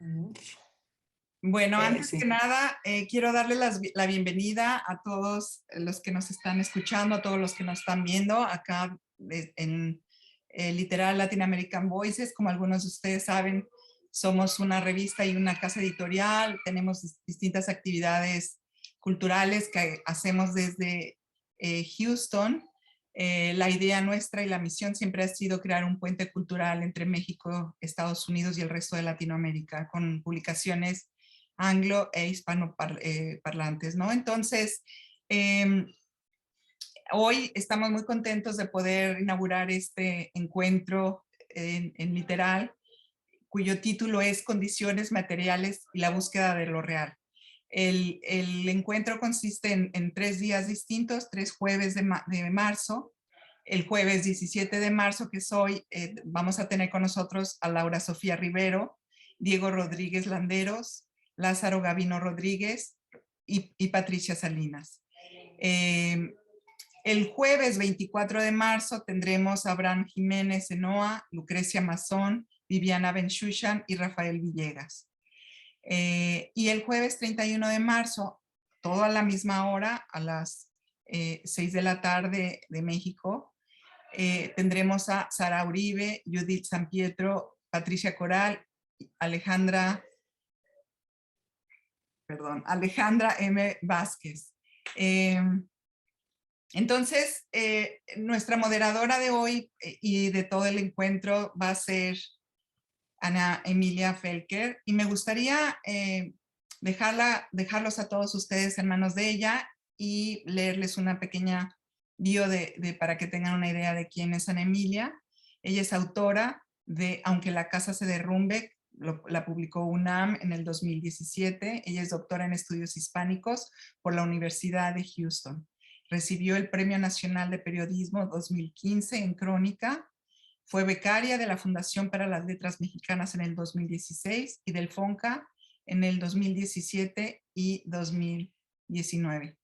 Ujú. Bueno, antes que Sí. nada, quiero darle la bienvenida a todos los que nos están escuchando, a todos los que nos están viendo acá en Literal Latin American Voices. Como algunos de ustedes saben, somos una revista y una casa editorial. Tenemos distintas actividades culturales que hacemos desde Houston. La idea nuestra y la misión siempre ha sido crear un puente cultural entre México, Estados Unidos y el resto de Latinoamérica, con publicaciones anglo e hispano parlantes, ¿no? Entonces, hoy estamos muy contentos de poder inaugurar este encuentro en Literal, cuyo título es Condiciones materiales y la búsqueda de lo real. El encuentro consiste en 3 días distintos, 3 jueves de marzo. El jueves 17 de marzo, que es hoy, vamos a tener con nosotros a Laura Sofía Rivero, Diego Rodríguez Landeros, Lázaro Gavino Rodríguez y Patricia Salinas. El jueves 24 de marzo tendremos a Abraham Jiménez Enoa, Lucrecia Mazón, Viviana Benchushan y Rafael Villegas. Y el jueves 31 de marzo, todo a la misma hora, a las 6 de la tarde de México, tendremos a Sara Uribe, Judith San Pietro, Patricia Coral, Alejandra M. Vázquez. Entonces, nuestra moderadora de hoy y de todo el encuentro va a ser Ana Emilia Felker, y me gustaría dejarlos a todos ustedes en manos de ella y leerles una pequeña bio para que tengan una idea de quién es Ana Emilia. Ella es autora de Aunque la casa se derrumbe, la publicó UNAM en el 2017. Ella es doctora en estudios hispánicos por la Universidad de Houston. Recibió el Premio Nacional de Periodismo 2015 en Crónica. Fue becaria de la Fundación para las Letras Mexicanas en el 2016 y del FONCA en el 2017 y 2019.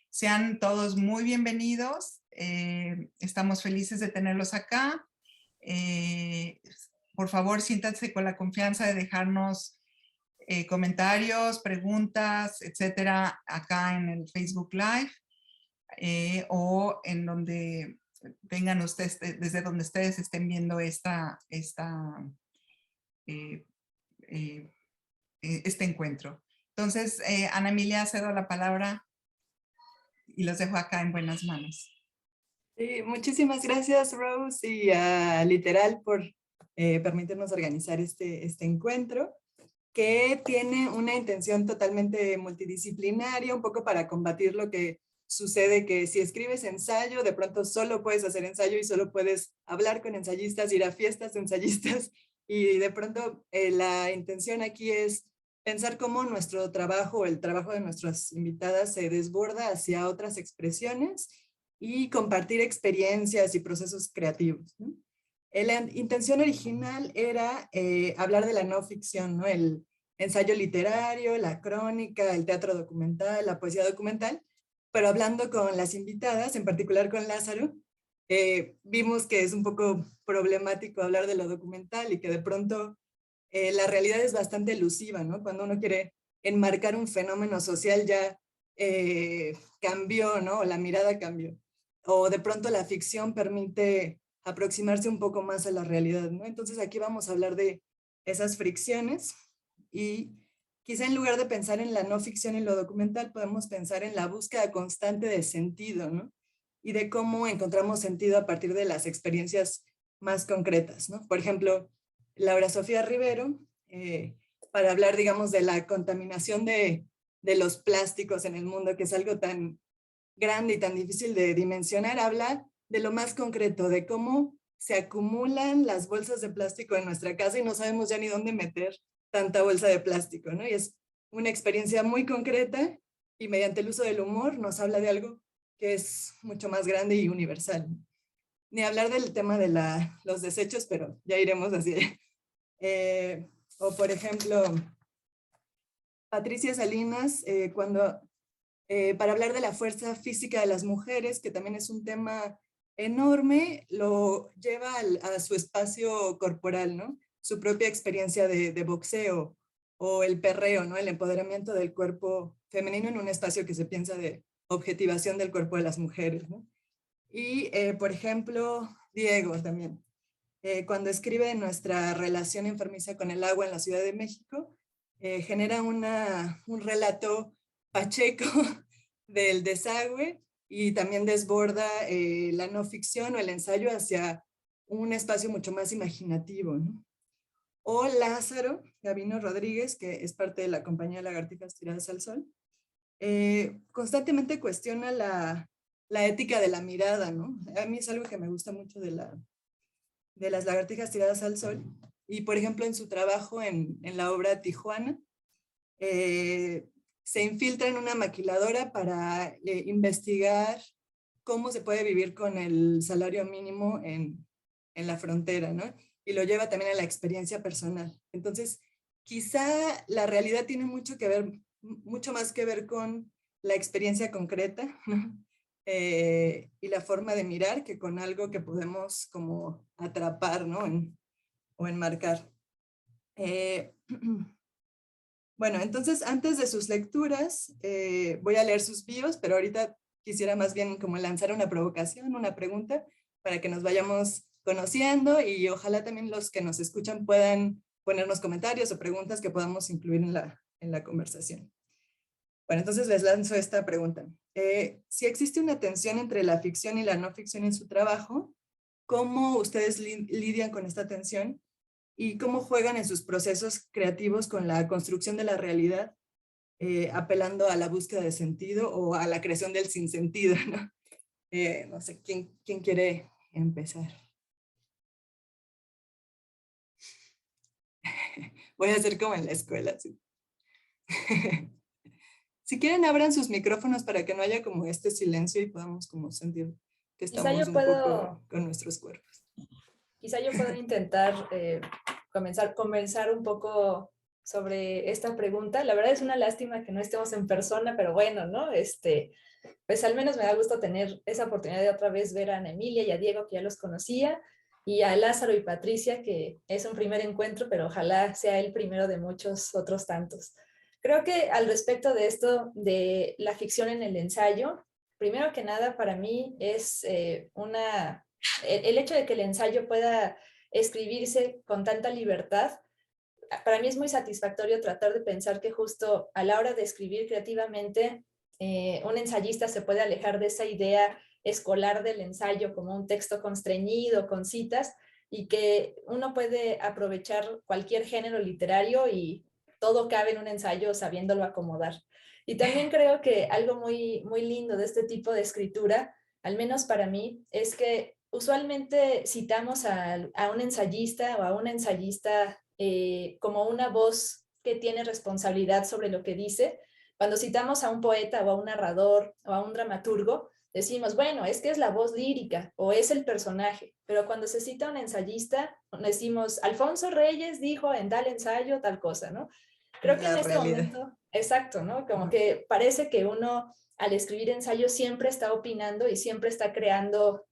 Sean todos muy bienvenidos. Estamos felices de tenerlos acá. Por favor, siéntanse con la confianza de dejarnos comentarios, preguntas, etcétera, acá en el Facebook Live o en donde tengan ustedes, desde donde ustedes estén viendo este encuentro. Entonces, Ana Emilia, cedo la palabra y los dejo acá en buenas manos. Sí, muchísimas gracias, Rose, y a Literal por permitirnos organizar este encuentro, que tiene una intención totalmente multidisciplinaria, un poco para combatir lo que sucede, que si escribes ensayo, de pronto solo puedes hacer ensayo y solo puedes hablar con ensayistas, ir a fiestas de ensayistas, y de pronto la intención aquí es pensar cómo nuestro trabajo, el trabajo de nuestras invitadas se desborda hacia otras expresiones y compartir experiencias y procesos creativos, ¿no? La intención original era hablar de la no ficción, ¿no? El ensayo literario, la crónica, el teatro documental, la poesía documental, pero hablando con las invitadas, en particular con Lázaro, vimos que es un poco problemático hablar de lo documental y que de pronto la realidad es bastante elusiva, ¿no? Cuando uno quiere enmarcar un fenómeno social ya cambió, ¿no? La mirada cambió. O de pronto la ficción permite aproximarse un poco más a la realidad, ¿no? Entonces aquí vamos a hablar de esas fricciones y quizá en lugar de pensar en la no ficción y lo documental, podemos pensar en la búsqueda constante de sentido, ¿no? Y de cómo encontramos sentido a partir de las experiencias más concretas, ¿no? Por ejemplo, Laura Sofía Rivero, para hablar, digamos, de la contaminación de los plásticos en el mundo, que es algo tan grande y tan difícil de dimensionar, habla de lo más concreto, de cómo se acumulan las bolsas de plástico en nuestra casa y no sabemos ya ni dónde meter tanta bolsa de plástico, ¿no? Y es una experiencia muy concreta y mediante el uso del humor nos habla de algo que es mucho más grande y universal. Ni hablar del tema de los desechos, pero ya iremos así. O por ejemplo, Patricia Salinas, para hablar de la fuerza física de las mujeres, que también es un tema enorme, lo lleva a su espacio corporal, ¿no? Su propia experiencia de boxeo o el perreo, ¿no? El empoderamiento del cuerpo femenino en un espacio que se piensa de objetivación del cuerpo de las mujeres, ¿no? Y, por ejemplo, Diego también, cuando escribe nuestra relación enfermiza con el agua en la Ciudad de México, genera un relato pacheco del desagüe y también desborda la no ficción o el ensayo hacia un espacio mucho más imaginativo, ¿no? O Lázaro Gavino Rodríguez, que es parte de la compañía Lagartijas Tiradas al Sol, constantemente cuestiona la ética de la mirada, ¿no? A mí es algo que me gusta mucho de las lagartijas tiradas al sol. Y, por ejemplo, en su trabajo en la obra Tijuana, se infiltra en una maquiladora para investigar cómo se puede vivir con el salario mínimo en la frontera, ¿no? Y lo lleva también a la experiencia personal. Entonces, quizá la realidad tiene mucho que ver, mucho más que ver con la experiencia concreta, ¿no? Y la forma de mirar que con algo que podemos como atrapar, ¿no? O enmarcar. Bueno, entonces antes de sus lecturas voy a leer sus bios, pero ahorita quisiera más bien como lanzar una provocación, una pregunta, para que nos vayamos conociendo y ojalá también los que nos escuchan puedan ponernos comentarios o preguntas que podamos incluir en la conversación. Bueno, entonces les lanzo esta pregunta. Si existe una tensión entre la ficción y la no ficción en su trabajo, ¿cómo ustedes lidian con esta tensión? ¿Y cómo juegan en sus procesos creativos con la construcción de la realidad, apelando a la búsqueda de sentido o a la creación del sinsentido, ¿no? No sé, ¿quién quiere empezar? Voy a hacer como en la escuela, ¿sí? Si quieren, abran sus micrófonos para que no haya como este silencio y podamos como sentir que Quizá estamos yo un puedo, poco con nuestros cuerpos. quizá yo puedo intentar conversar un poco sobre esta pregunta. La verdad es una lástima que no estemos en persona, pero bueno, ¿no? Pues al menos me da gusto tener esa oportunidad de otra vez ver a Ana Emilia y a Diego, que ya los conocía, y a Lázaro y Patricia, que es un primer encuentro, pero ojalá sea el primero de muchos otros tantos. Creo que al respecto de esto de la ficción en el ensayo, primero que nada para mí es el hecho de que el ensayo pueda escribirse con tanta libertad. Para mí es muy satisfactorio tratar de pensar que justo a la hora de escribir creativamente, un ensayista se puede alejar de esa idea escolar del ensayo como un texto constreñido, con citas, y que uno puede aprovechar cualquier género literario y todo cabe en un ensayo sabiéndolo acomodar. Y también creo que algo muy, muy lindo de este tipo de escritura, al menos para mí, es que usualmente citamos a un ensayista o a una ensayista como una voz que tiene responsabilidad sobre lo que dice. Cuando citamos a un poeta o a un narrador o a un dramaturgo, decimos, bueno, es que es la voz lírica o es el personaje, pero cuando se cita a un ensayista, decimos, Alfonso Reyes dijo en tal ensayo tal cosa, ¿no? Creo que en La este realidad. momento, exacto, ¿no? Como que parece que uno al escribir ensayos siempre está opinando y siempre está creando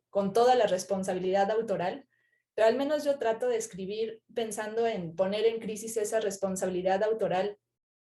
con toda la responsabilidad autoral, pero al menos yo trato de escribir pensando en poner en crisis esa responsabilidad autoral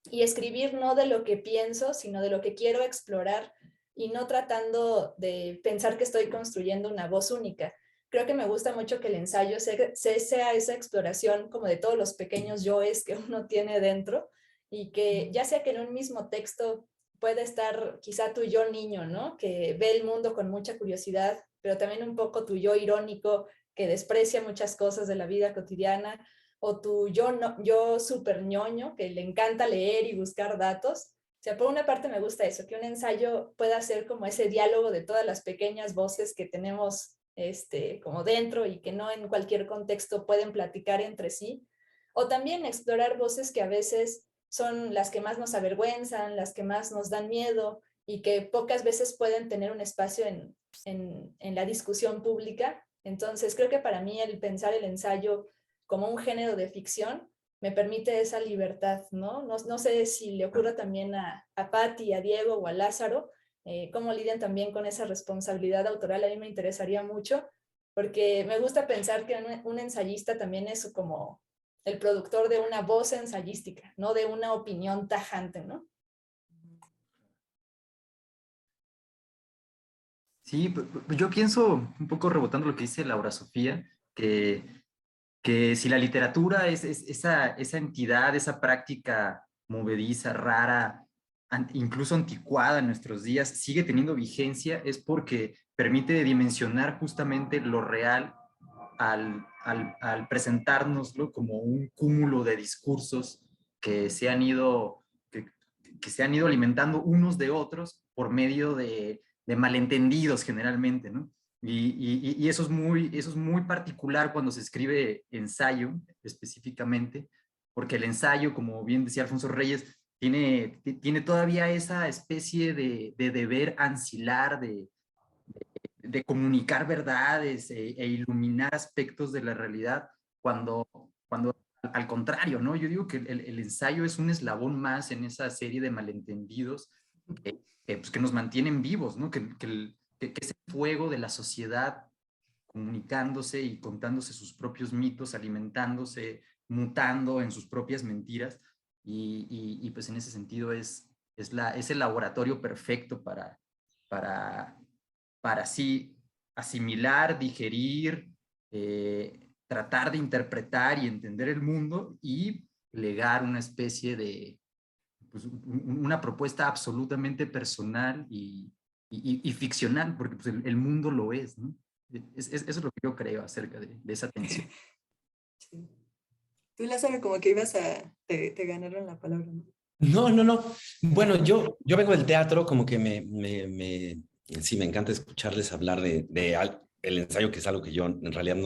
y escribir no de lo que pienso, sino de lo que quiero explorar y no tratando de pensar que estoy construyendo una voz única. Creo que me gusta mucho que el ensayo sea esa exploración como de todos los pequeños yoes que uno tiene dentro y que ya sea que en un mismo texto puede estar quizá tu yo niño, ¿no? Que ve el mundo con mucha curiosidad, pero también un poco tu yo irónico que desprecia muchas cosas de la vida cotidiana, o tu yo súper ñoño que le encanta leer y buscar datos. O sea, por una parte me gusta eso, que un ensayo pueda ser como ese diálogo de todas las pequeñas voces que tenemos como dentro y que no en cualquier contexto pueden platicar entre sí. O también explorar voces que a veces son las que más nos avergüenzan, las que más nos dan miedo y que pocas veces pueden tener un espacio en la discusión pública. Entonces, creo que para mí el pensar el ensayo como un género de ficción me permite esa libertad, ¿no? No sé si le ocurre también a Patti, a Diego o a Lázaro, cómo lidian también con esa responsabilidad autoral. A mí me interesaría mucho, porque me gusta pensar que un ensayista también es como el productor de una voz ensayística, no de una opinión tajante, ¿no? Sí, yo pienso, un poco rebotando lo que dice Laura Sofía, que si la literatura es esa entidad, esa práctica movediza, rara, incluso anticuada en nuestros días, sigue teniendo vigencia, es porque permite dimensionar justamente lo real al presentárnoslo como un cúmulo de discursos que se han ido, que se han ido alimentando unos de otros por medio de malentendidos generalmente, ¿no? Y eso es muy particular cuando se escribe ensayo específicamente, porque el ensayo, como bien decía Alfonso Reyes, tiene todavía esa especie de deber ancilar de comunicar verdades e iluminar aspectos de la realidad, cuando al contrario, ¿no? Yo digo que el ensayo es un eslabón más en esa serie de malentendidos pues, que nos mantienen vivos, ¿no? Que ese fuego de la sociedad comunicándose y contándose sus propios mitos, alimentándose, mutando en sus propias mentiras, pues en ese sentido es el laboratorio perfecto para, para así asimilar, digerir, tratar de interpretar y entender el mundo y legar una especie de, pues, una propuesta absolutamente personal y ficcional, porque pues, el mundo lo es, ¿no? Eso es lo que yo creo acerca de esa tensión. Sí. Tú, Lázaro, como que te ganaron la palabra, ¿no? No, no, no. Bueno, yo vengo del teatro, como que sí, me encanta escucharles hablar el ensayo, que es algo que yo en realidad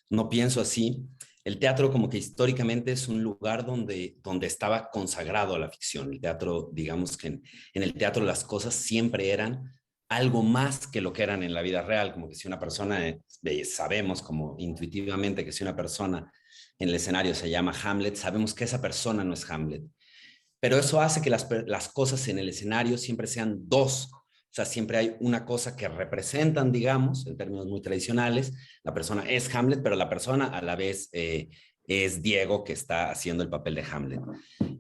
no pienso así. El teatro como que históricamente es un lugar donde estaba consagrado a la ficción. El teatro, digamos que en el teatro las cosas siempre eran algo más que lo que eran en la vida real, como que si una persona, sabemos como intuitivamente que si una persona en el escenario se llama Hamlet, sabemos que esa persona no es Hamlet. Pero eso hace que las cosas en el escenario siempre sean dos. O sea, siempre hay una cosa que representan, digamos, en términos muy tradicionales. La persona es Hamlet, pero la persona a la vez es Diego, que está haciendo el papel de Hamlet.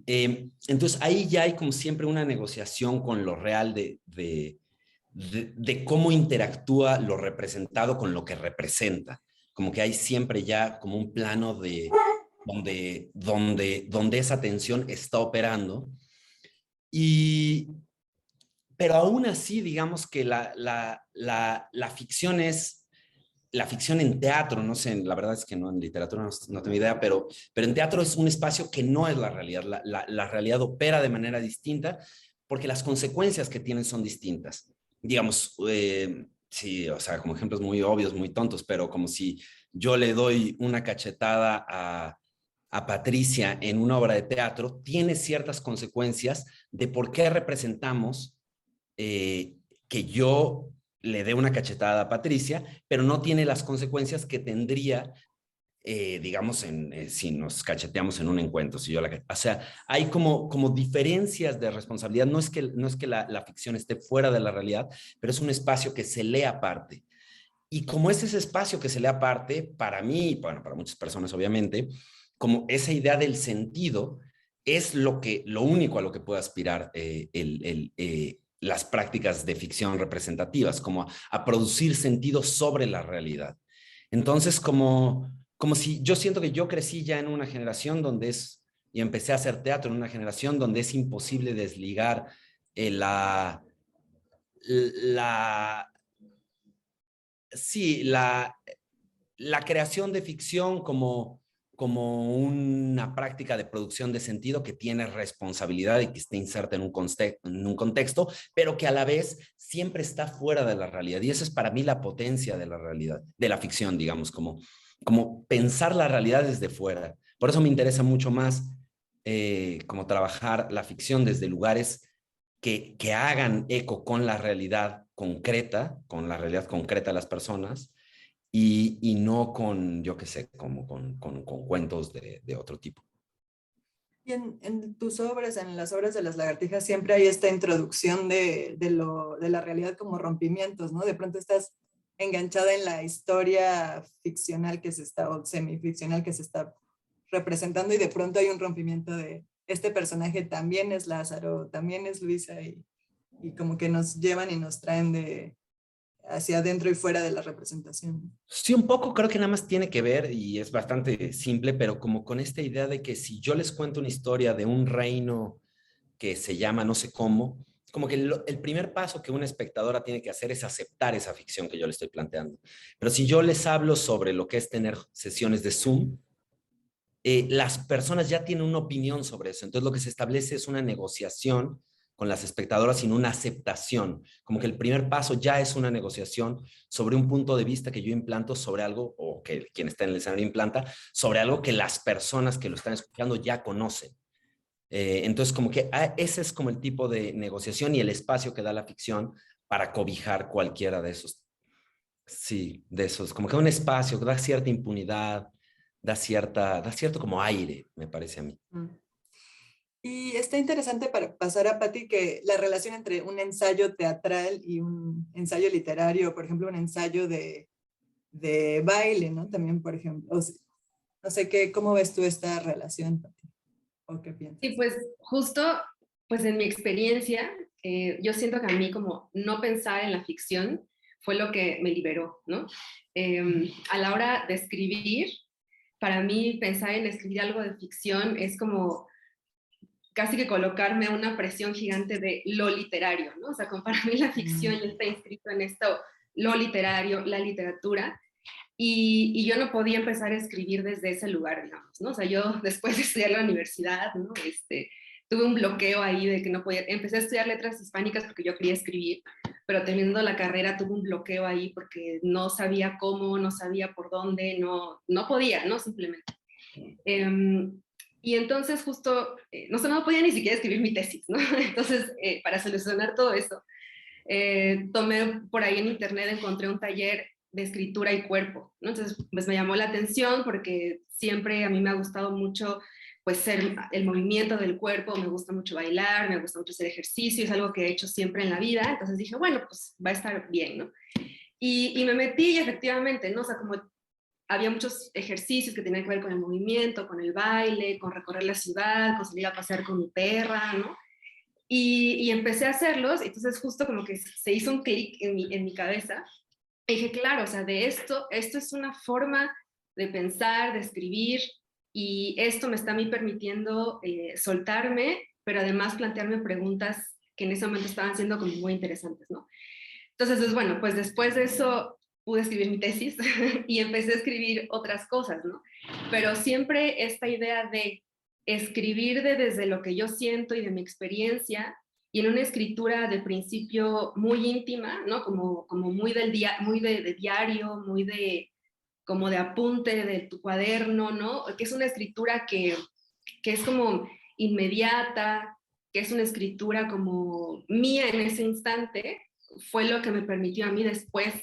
Entonces, ahí ya hay como siempre una negociación con lo real de cómo interactúa lo representado con lo que representa. Como que hay siempre ya como un plano donde esa tensión está operando. Pero aún así, digamos que la ficción es, la ficción en teatro, no sé, la verdad es que no en literatura no tengo idea, pero en teatro es un espacio que no es la realidad. La realidad opera de manera distinta porque las consecuencias que tienen son distintas. Digamos, sí, o sea, como ejemplos muy obvios, muy tontos, pero como si yo le doy una cachetada a Patricia en una obra de teatro, tiene ciertas consecuencias de por qué representamos que yo le dé una cachetada a Patricia, pero no tiene las consecuencias que tendría, digamos, si nos cacheteamos en un encuentro. Si yo o sea, hay como diferencias de responsabilidad. No es que la ficción esté fuera de la realidad, pero es un espacio que se lee aparte. Y como es ese espacio que se lee aparte, para mí, bueno, para muchas personas obviamente, como esa idea del sentido es lo único a lo que puede aspirar las prácticas de ficción representativas, como a producir sentido sobre la realidad. Entonces, como si yo siento que yo crecí ya en una generación y empecé a hacer teatro en una generación donde es imposible desligar sí, la creación de ficción como una práctica de producción de sentido que tiene responsabilidad y que está inserta en un contexto, pero que a la vez siempre está fuera de la realidad. Y eso es para mí la potencia de la realidad, de la ficción, digamos, como pensar la realidad desde fuera. Por eso me interesa mucho más como trabajar la ficción desde lugares que hagan eco con la realidad concreta de las personas, y no con, yo qué sé, como con cuentos de otro tipo. Y en tus obras, en las obras de las lagartijas, siempre hay esta introducción de la realidad como rompimientos, ¿no? De pronto estás enganchada en la historia ficcional que se está, o semificcional que se está representando y de pronto hay un rompimiento de este personaje también es Lázaro, también es Luisa y como que nos llevan y nos traen hacia adentro y fuera de la representación. Sí, un poco creo que nada más tiene que ver, y es bastante simple, pero como con esta idea de que si yo les cuento una historia de un reino que se llama no sé cómo, como que el primer paso que una espectadora tiene que hacer es aceptar esa ficción que yo le estoy planteando. Pero si yo les hablo sobre lo que es tener sesiones de Zoom, las personas ya tienen una opinión sobre eso. Entonces lo que se establece es una negociación con las espectadoras, sino una aceptación. Como que el primer paso ya es una negociación sobre un punto de vista que yo implanto sobre algo, o que quien está en el escenario implanta, sobre algo que las personas que lo están escuchando ya conocen. Entonces, como que ese es como el tipo de negociación y el espacio que da la ficción para cobijar cualquiera de esos. Sí, de esos. Como que un espacio que da cierta impunidad, da cierto como aire, me parece a mí. Y está interesante para pasar a Patti que la relación entre un ensayo teatral y un ensayo literario, por ejemplo, un ensayo de baile, ¿no? También, por ejemplo, no sé cómo ves tú esta relación, Patti, o qué piensas. Sí, pues justo, pues en mi experiencia, yo siento que a mí como no pensar en la ficción fue lo que me liberó, ¿no? A la hora de escribir, para mí pensar en escribir algo de ficción es como casi que colocarme una presión gigante de lo literario, ¿no? O sea, como para mí la ficción ya está inscrito en esto, lo literario, la literatura, y yo no podía empezar a escribir desde ese lugar, digamos, ¿no? O sea, yo después de estudiar la universidad, ¿no? Tuve un bloqueo ahí de que no podía, empecé a estudiar letras hispánicas porque yo quería escribir, pero terminando la carrera tuve un bloqueo ahí porque no sabía cómo, no sabía por dónde, no podía, ¿no? Simplemente. Y entonces justo, no podía ni siquiera escribir mi tesis, ¿no? Entonces, para solucionar todo eso, tomé por ahí en internet, encontré un taller de escritura y cuerpo, ¿no? Entonces, pues me llamó la atención porque siempre a mí me ha gustado mucho, pues, ser el movimiento del cuerpo, me gusta mucho bailar, me gusta mucho hacer ejercicio, es algo que he hecho siempre en la vida, entonces dije, bueno, pues va a estar bien, ¿no? Y me metí y efectivamente, ¿no? O sea, como había muchos ejercicios que tenían que ver con el movimiento, con el baile, con recorrer la ciudad, con salir a pasear con mi perra, ¿no? Y empecé a hacerlos, entonces justo como que se hizo un clic en mi cabeza, y dije, claro, o sea, de esto es una forma de pensar, de escribir, y esto me está a mí permitiendo soltarme, pero además plantearme preguntas que en ese momento estaban siendo como muy interesantes, ¿no? Entonces, pues, bueno, pues después de eso pude escribir mi tesis y empecé a escribir otras cosas, ¿no? Pero siempre esta idea de escribir desde lo que yo siento y de mi experiencia, y en una escritura de principio muy íntima, ¿no? Como muy del día, muy de diario, muy de como de apunte de tu cuaderno, ¿no? Que es una escritura que es como inmediata, que es una escritura como mía en ese instante, fue lo que me permitió a mí después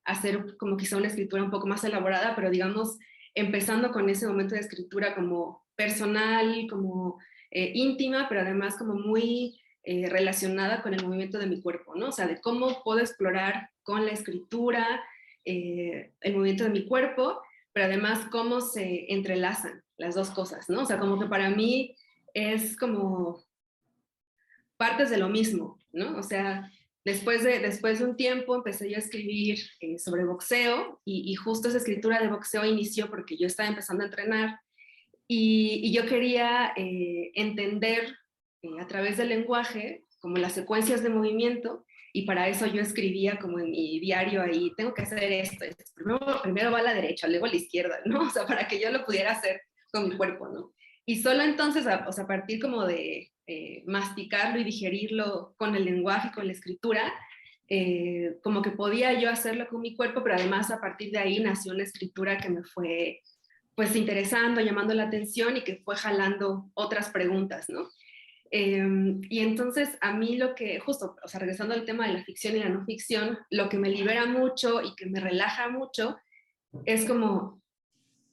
hacer como quizá una escritura un poco más elaborada, pero digamos, empezando con ese momento de escritura como personal, como íntima, pero además como muy relacionada con el movimiento de mi cuerpo, ¿no? O sea, de cómo puedo explorar con la escritura el movimiento de mi cuerpo, pero además cómo se entrelazan las dos cosas, ¿no? O sea, como que para mí es como partes de lo mismo, ¿no? O sea, después de un tiempo empecé yo a escribir sobre boxeo y justo esa escritura de boxeo inició porque yo estaba empezando a entrenar y yo quería entender a través del lenguaje como las secuencias de movimiento, y para eso yo escribía como en mi diario ahí, tengo que hacer esto, primero va a la derecha, luego a la izquierda, ¿no? O sea, para que yo lo pudiera hacer con mi cuerpo, ¿no? Y solo entonces, o sea, a partir como de masticarlo y digerirlo con el lenguaje, con la escritura, como que podía yo hacerlo con mi cuerpo, pero además a partir de ahí nació una escritura que me fue pues interesando, llamando la atención y que fue jalando otras preguntas, ¿no? Y entonces a mí lo que, justo, o sea, regresando al tema de la ficción y la no ficción, lo que me libera mucho y que me relaja mucho es como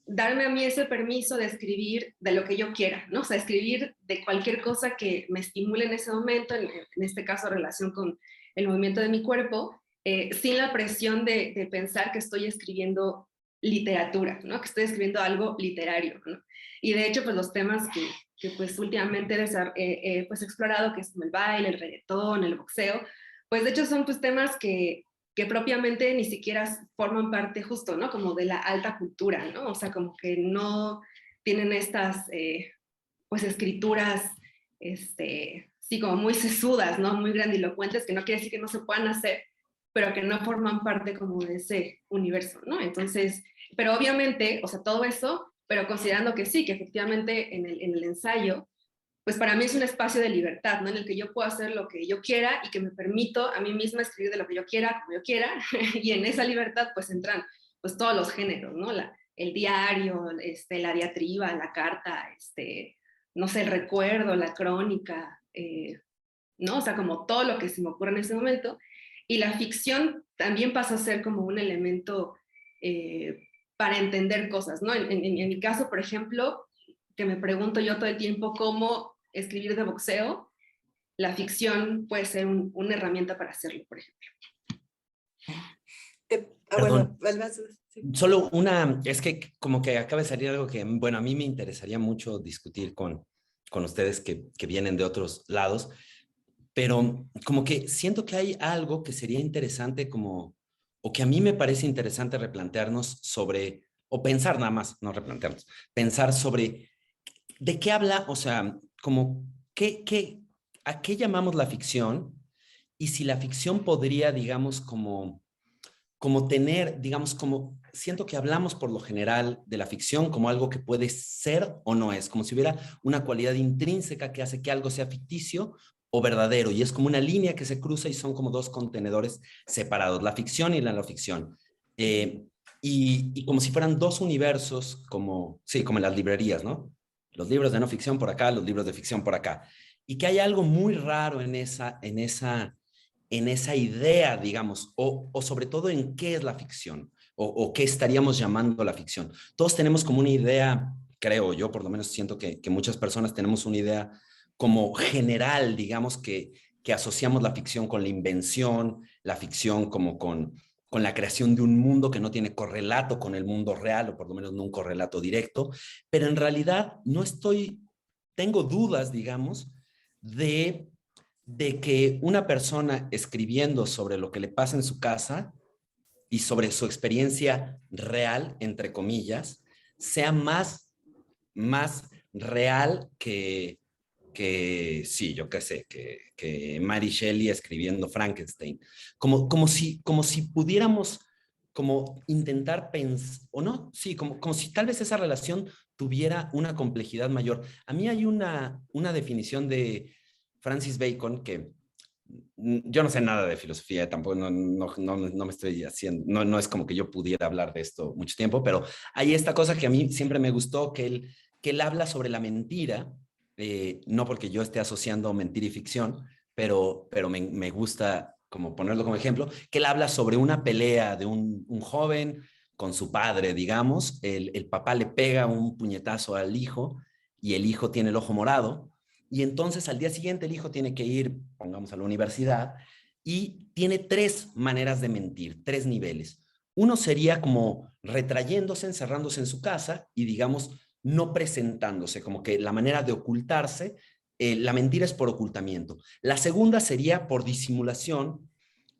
darme a mí ese permiso de escribir de lo que yo quiera, ¿no? O sea, escribir de cualquier cosa que me estimule en ese momento, en este caso relación con el movimiento de mi cuerpo, sin la presión de pensar que estoy escribiendo literatura, ¿no? Que estoy escribiendo algo literario, ¿no? Y de hecho, pues los temas que pues últimamente he pues explorado, que es como el baile, el reggaetón, el boxeo, pues de hecho son pues temas que propiamente ni siquiera forman parte justo, ¿no? Como de la alta cultura, ¿no? O sea, como que no tienen estas, pues, escrituras, sí, como muy sesudas, ¿no? Muy grandilocuentes, que no quiere decir que no se puedan hacer, pero que no forman parte como de ese universo, ¿no? Entonces, pero obviamente, o sea, todo eso, pero considerando que sí, que efectivamente en el ensayo, pues para mí es un espacio de libertad, ¿no? En el que yo puedo hacer lo que yo quiera y que me permito a mí misma escribir de lo que yo quiera, como yo quiera, y en esa libertad pues entran pues todos los géneros, ¿no? El diario, la diatriba, la carta, no sé, el recuerdo, la crónica, ¿no? O sea, como todo lo que se me ocurre en ese momento. Y la ficción también pasa a ser como un elemento para entender cosas, ¿no? En mi caso, por ejemplo, que me pregunto yo todo el tiempo cómo escribir de boxeo, la ficción puede ser una herramienta para hacerlo, por ejemplo. Perdón. Bueno, sí. Solo es que como que acaba de salir algo que, bueno, a mí me interesaría mucho discutir con ustedes que vienen de otros lados, pero como que siento que hay algo que sería interesante como, o que a mí me parece interesante replantearnos sobre, o pensar nada más, no replantearnos, pensar sobre de qué habla, o sea, como, ¿a qué llamamos la ficción? Y si la ficción podría, digamos, como tener, digamos, como siento que hablamos por lo general de la ficción como algo que puede ser o no es, como si hubiera una cualidad intrínseca que hace que algo sea ficticio o verdadero, y es como una línea que se cruza y son como dos contenedores separados, la ficción y la no ficción. Y como si fueran dos universos, como, sí, como en las librerías, ¿no? Los libros de no ficción por acá, los libros de ficción por acá. Y que hay algo muy raro en esa idea, digamos, o sobre todo en qué es la ficción, o qué estaríamos llamando la ficción. Todos tenemos como una idea, creo yo, por lo menos siento que muchas personas tenemos una idea como general, digamos, que asociamos la ficción con la invención, la ficción como con la creación de un mundo que no tiene correlato con el mundo real, o por lo menos no un correlato directo, pero en realidad tengo dudas, digamos, de que una persona escribiendo sobre lo que le pasa en su casa y sobre su experiencia real, entre comillas, sea más real sí, yo qué sé, que Mary Shelley escribiendo Frankenstein. Como si pudiéramos como intentar pensar, o no, sí, como si tal vez esa relación tuviera una complejidad mayor. A mí hay una definición de Francis Bacon que yo no sé nada de filosofía, tampoco no me estoy haciendo, no es como que yo pudiera hablar de esto mucho tiempo, pero hay esta cosa que a mí siempre me gustó, que él habla sobre la mentira, no porque yo esté asociando mentira y ficción, pero me gusta como ponerlo como ejemplo, que él habla sobre una pelea de un joven con su padre, digamos, el papá le pega un puñetazo al hijo y el hijo tiene el ojo morado, y entonces al día siguiente el hijo tiene que ir, pongamos, a la universidad, y tiene tres maneras de mentir, tres niveles. Uno sería como retrayéndose, encerrándose en su casa y, digamos, no presentándose, como que la manera de ocultarse, la mentira es por ocultamiento. La segunda sería por disimulación,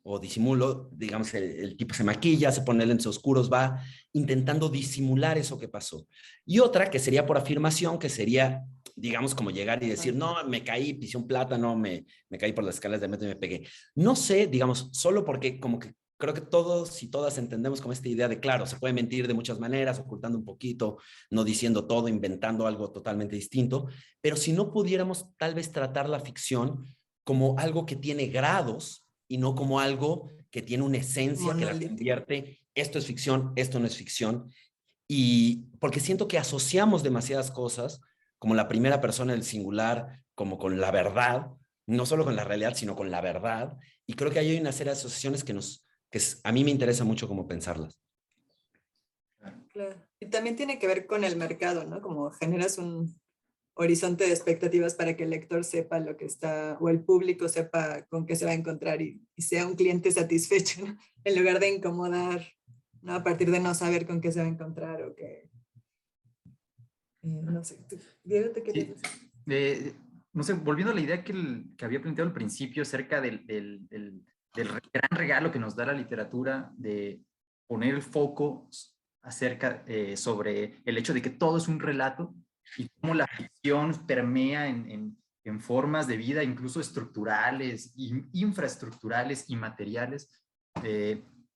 o disimulo, digamos, el tipo se maquilla, se pone lentes oscuros, va intentando disimular eso que pasó. Y otra que sería por afirmación, que sería, digamos, como llegar y decir, no, me caí, pisé un plátano, me caí por las escaleras del metro y me pegué. No sé, digamos, solo porque como que creo que todos y todas entendemos como esta idea de, claro, se puede mentir de muchas maneras, ocultando un poquito, no diciendo todo, inventando algo totalmente distinto, pero si no pudiéramos tal vez tratar la ficción como algo que tiene grados y no como algo que tiene una esencia que la convierte, esto es ficción, esto no es ficción, y porque siento que asociamos demasiadas cosas, como la primera persona del singular, como con la verdad, no solo con la realidad, sino con la verdad, y creo que hay una serie de asociaciones que a mí me interesa mucho como pensarlas. Claro. Y también tiene que ver con el mercado, ¿no? Como generas un horizonte de expectativas para que el lector sepa lo que está, o el público sepa con qué se va a encontrar y sea un cliente satisfecho, ¿no? En lugar de incomodar ¿no? A partir de no saber con qué se va a encontrar o qué. No sé, Diego, ¿te querías decir? No sé, volviendo a la idea que había planteado al principio acerca del gran regalo que nos da la literatura de poner el foco sobre el hecho de que todo es un relato y cómo la ficción permea en formas de vida incluso estructurales, infraestructurales y materiales.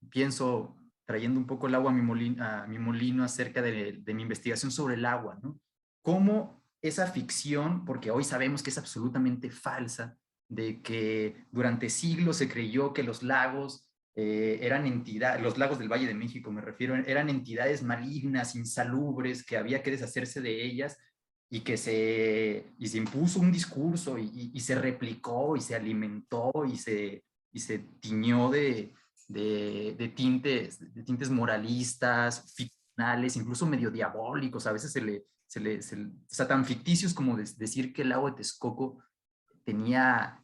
Pienso, trayendo un poco el agua a mi molino acerca de mi investigación sobre el agua, ¿no? Cómo esa ficción, porque hoy sabemos que es absolutamente falsa, de que durante siglos se creyó que los lagos eran entidades, los lagos del Valle de México me refiero, eran entidades malignas, insalubres, que había que deshacerse de ellas y que se impuso un discurso y se replicó y se alimentó y se tiñó de tintes moralistas, ficcionales, incluso medio diabólicos. A veces o sea, tan ficticios como decir que el lago de Texcoco tenía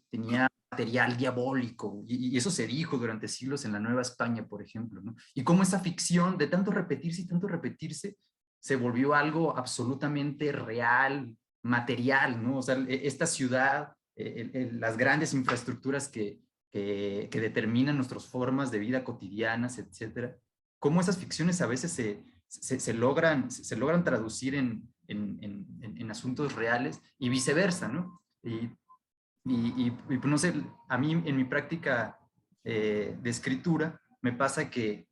material diabólico, y eso se dijo durante siglos en la Nueva España, por ejemplo, ¿no? Y cómo esa ficción, de tanto repetirse, se volvió algo absolutamente real, material, ¿no? O sea, esta ciudad, las grandes infraestructuras que determinan nuestras formas de vida cotidianas, etcétera, cómo esas ficciones a veces se logran traducir en asuntos reales y viceversa, ¿no? Pues, no sé, a mí en mi práctica de escritura me pasa que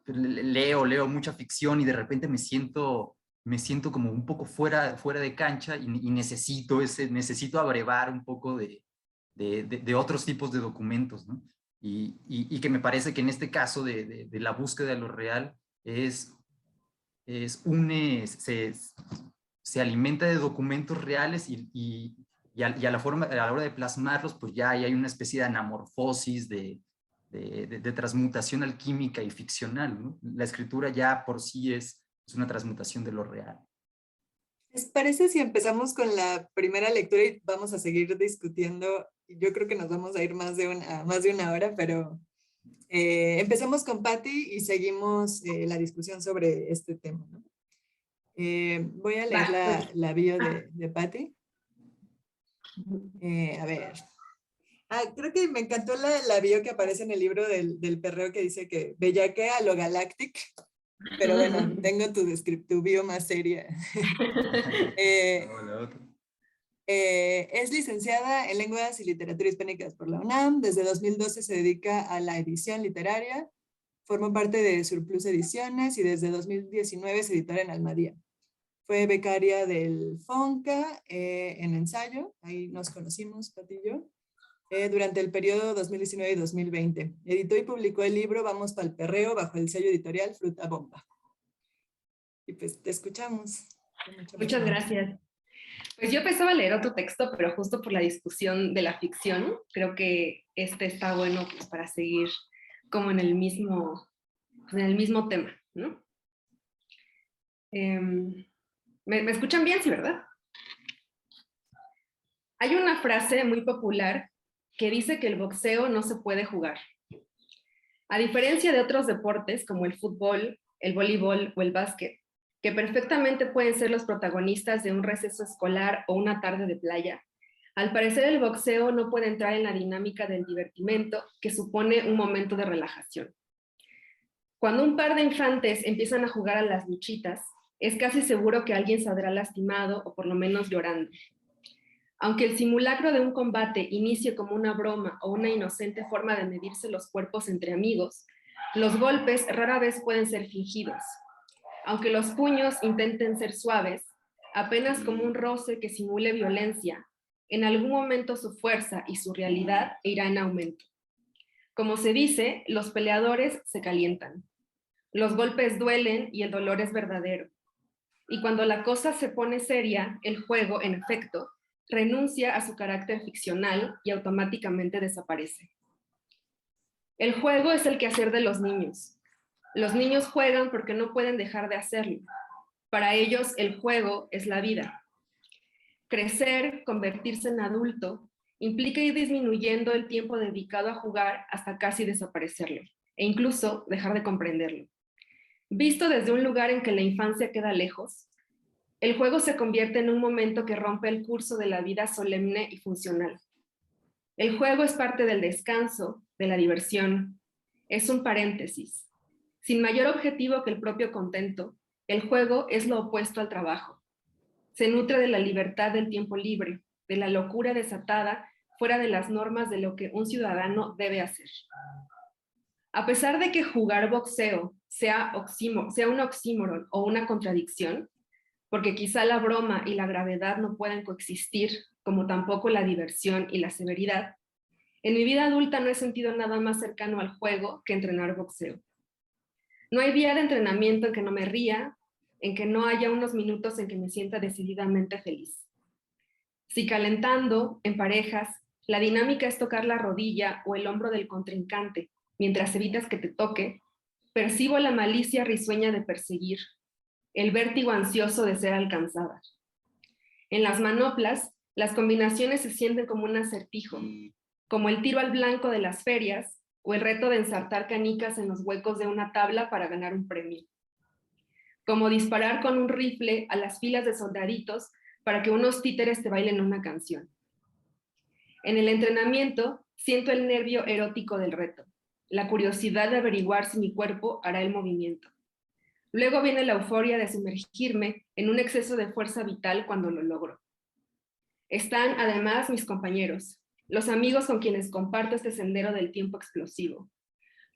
leo mucha ficción y de repente me siento como un poco fuera de cancha y necesito abrevar un poco de otros tipos de documentos, ¿no? Y que me parece que en este caso de la búsqueda de lo real se alimenta de documentos reales y a la hora de plasmarlos, pues ya hay una especie de anamorfosis, de transmutación alquímica y ficcional, ¿no? La escritura ya por sí es una transmutación de lo real. ¿Les parece si empezamos con la primera lectura y vamos a seguir discutiendo? Yo creo que nos vamos a ir más de una hora, pero empezamos con Patty y seguimos la discusión sobre este tema, ¿no? Voy a leer la bio de Patty. A ver. Creo que me encantó la bio que aparece en el libro del perreo, que dice que bellaquea a lo galactic. Pero bueno, tengo tu bio más seria. Es licenciada en Lenguas y Literatura Hispánicas por la UNAM. Desde 2012 se dedica a la edición literaria. Formó parte de Surplus Ediciones y desde 2019 es editora en Almadía. Fue becaria del FONCA en ensayo. Ahí nos conocimos, Pati y yo. Durante el periodo 2019 y 2020. Editó y publicó el libro Vamos pa'l perreo bajo el sello editorial Fruta Bomba. Y pues te escuchamos. Muchas gracias. Pues yo pensaba leer otro texto, pero justo por la discusión de la ficción, creo que este está bueno pues, para seguir como en el mismo tema, ¿no? ¿Me escuchan bien? Sí, ¿verdad? Hay una frase muy popular que dice que el boxeo no se puede jugar. A diferencia de otros deportes como el fútbol, el voleibol o el básquet, que perfectamente pueden ser los protagonistas de un receso escolar o una tarde de playa, al parecer el boxeo no puede entrar en la dinámica del divertimento que supone un momento de relajación. Cuando un par de infantes empiezan a jugar a las luchitas, es casi seguro que alguien saldrá lastimado o por lo menos llorando. Aunque el simulacro de un combate inicie como una broma o una inocente forma de medirse los cuerpos entre amigos, los golpes rara vez pueden ser fingidos. Aunque los puños intenten ser suaves, apenas como un roce que simule violencia, en algún momento su fuerza y su realidad irá en aumento. Como se dice, los peleadores se calientan. Los golpes duelen y el dolor es verdadero. Y cuando la cosa se pone seria, el juego, en efecto, renuncia a su carácter ficcional y automáticamente desaparece. El juego es el quehacer de los niños. Los niños juegan porque no pueden dejar de hacerlo. Para ellos, el juego es la vida. Crecer, convertirse en adulto, implica ir disminuyendo el tiempo dedicado a jugar hasta casi desaparecerlo. e incluso dejar de comprenderlo. Visto desde un lugar en que la infancia queda lejos, el juego se convierte en un momento que rompe el curso de la vida solemne y funcional. El juego es parte del descanso, de la diversión, es un paréntesis. Sin mayor objetivo que el propio contento, el juego es lo opuesto al trabajo. Se nutre de la libertad del tiempo libre, de la locura desatada fuera de las normas de lo que un ciudadano debe hacer. A pesar de que jugar boxeo sea un oxímoron o una contradicción, porque quizá la broma y la gravedad no pueden coexistir, como tampoco la diversión y la severidad, en mi vida adulta no he sentido nada más cercano al juego que entrenar boxeo. No hay día de entrenamiento en que no me ría, en que no haya unos minutos en que me sienta decididamente feliz. Si calentando, en parejas, la dinámica es tocar la rodilla o el hombro del contrincante mientras evitas que te toque, percibo la malicia risueña de perseguir, el vértigo ansioso de ser alcanzada. En las manoplas, las combinaciones se sienten como un acertijo, como el tiro al blanco de las ferias o el reto de ensartar canicas en los huecos de una tabla para ganar un premio. Como disparar con un rifle a las filas de soldaditos para que unos títeres te bailen una canción. En el entrenamiento, siento el nervio erótico del reto, la curiosidad de averiguar si mi cuerpo hará el movimiento. Luego viene la euforia de sumergirme en un exceso de fuerza vital cuando lo logro. Están además mis compañeros, los amigos con quienes comparto este sendero del tiempo explosivo.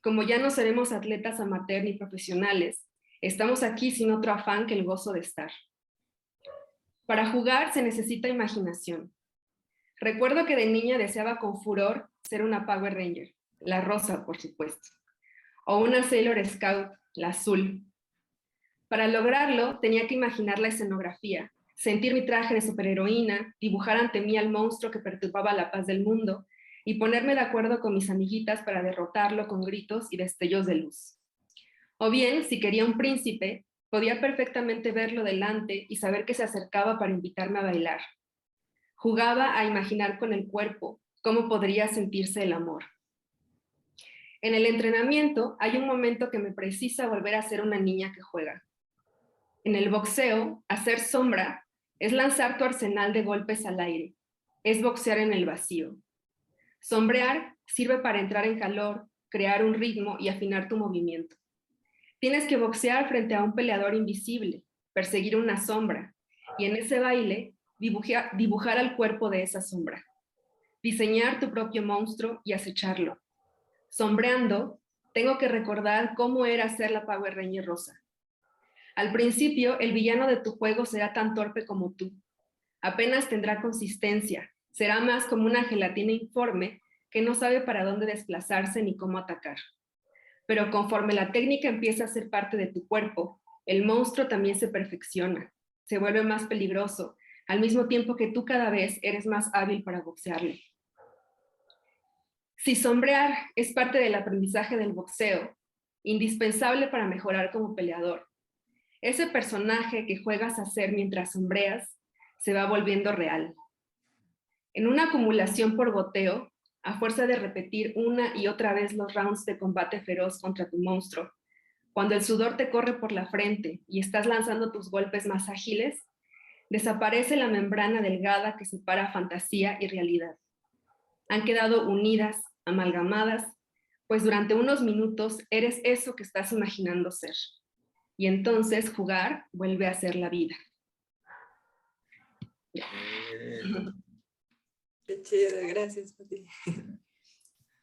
Como ya no seremos atletas amateur ni profesionales, estamos aquí sin otro afán que el gozo de estar. Para jugar se necesita imaginación. Recuerdo que de niña deseaba con furor ser una Power Ranger, la rosa, por supuesto, o una Sailor Scout, la azul. Para lograrlo, tenía que imaginar la escenografía, sentir mi traje de superheroína, dibujar ante mí al monstruo que perturbaba la paz del mundo y ponerme de acuerdo con mis amiguitas para derrotarlo con gritos y destellos de luz. O bien, si quería un príncipe, podía perfectamente verlo delante y saber que se acercaba para invitarme a bailar. Jugaba a imaginar con el cuerpo cómo podría sentirse el amor. En el entrenamiento hay un momento que me precisa volver a ser una niña que juega. En el boxeo, hacer sombra es lanzar tu arsenal de golpes al aire, es boxear en el vacío. Sombrear sirve para entrar en calor, crear un ritmo y afinar tu movimiento. Tienes que boxear frente a un peleador invisible, perseguir una sombra, y en ese baile dibujar al cuerpo de esa sombra. Diseñar tu propio monstruo y acecharlo. Sombreando, tengo que recordar cómo era ser la Power Ranger rosa. Al principio, el villano de tu juego será tan torpe como tú. Apenas tendrá consistencia, será más como una gelatina informe que no sabe para dónde desplazarse ni cómo atacar. Pero conforme la técnica empieza a ser parte de tu cuerpo, el monstruo también se perfecciona, se vuelve más peligroso, al mismo tiempo que tú cada vez eres más hábil para boxearle. Si sombrear es parte del aprendizaje del boxeo, indispensable para mejorar como peleador, ese personaje que juegas a ser mientras sombreas se va volviendo real. En una acumulación por goteo, a fuerza de repetir una y otra vez los rounds de combate feroz contra tu monstruo, cuando el sudor te corre por la frente y estás lanzando tus golpes más ágiles, desaparece la membrana delgada que separa fantasía y realidad. Han quedado unidas, amalgamadas, pues durante unos minutos eres eso que estás imaginando ser. Y entonces jugar vuelve a ser la vida. Qué chido, gracias, Pati.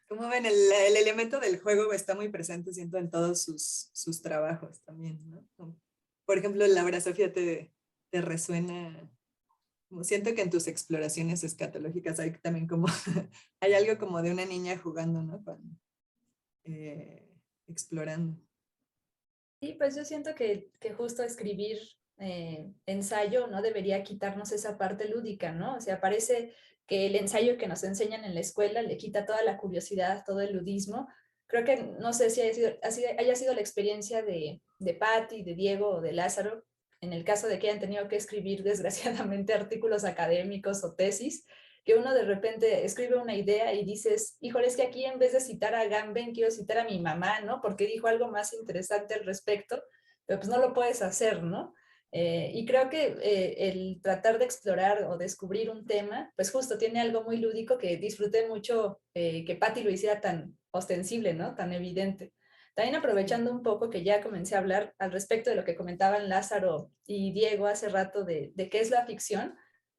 Como ven, el elemento del juego está muy presente, siento, en todos sus trabajos también, ¿no? Por ejemplo, Laura Sofía te resuena, como siento que en tus exploraciones escatológicas hay también como, hay algo como de una niña jugando, ¿no? Explorando. Sí, pues yo siento que justo escribir ensayo no debería quitarnos esa parte lúdica, ¿no? O sea, parece que el ensayo que nos enseñan en la escuela le quita toda la curiosidad, todo el ludismo. Creo que no sé si haya sido la experiencia de Patti, de Diego o de Lázaro, en el caso de que hayan tenido que escribir desgraciadamente artículos académicos o tesis, que uno de repente escribe una idea y dices, híjole, es que aquí en vez de citar a Agamben, quiero citar a mi mamá, ¿no? Porque dijo algo más interesante al respecto, pero pues no lo puedes hacer, ¿no? Y creo que el tratar de explorar o descubrir un tema, pues justo tiene algo muy lúdico que disfruté mucho que Patti lo hiciera tan ostensible, ¿no? Tan evidente. También aprovechando un poco que ya comencé a hablar al respecto de lo que comentaban Lázaro y Diego hace rato de qué es la ficción,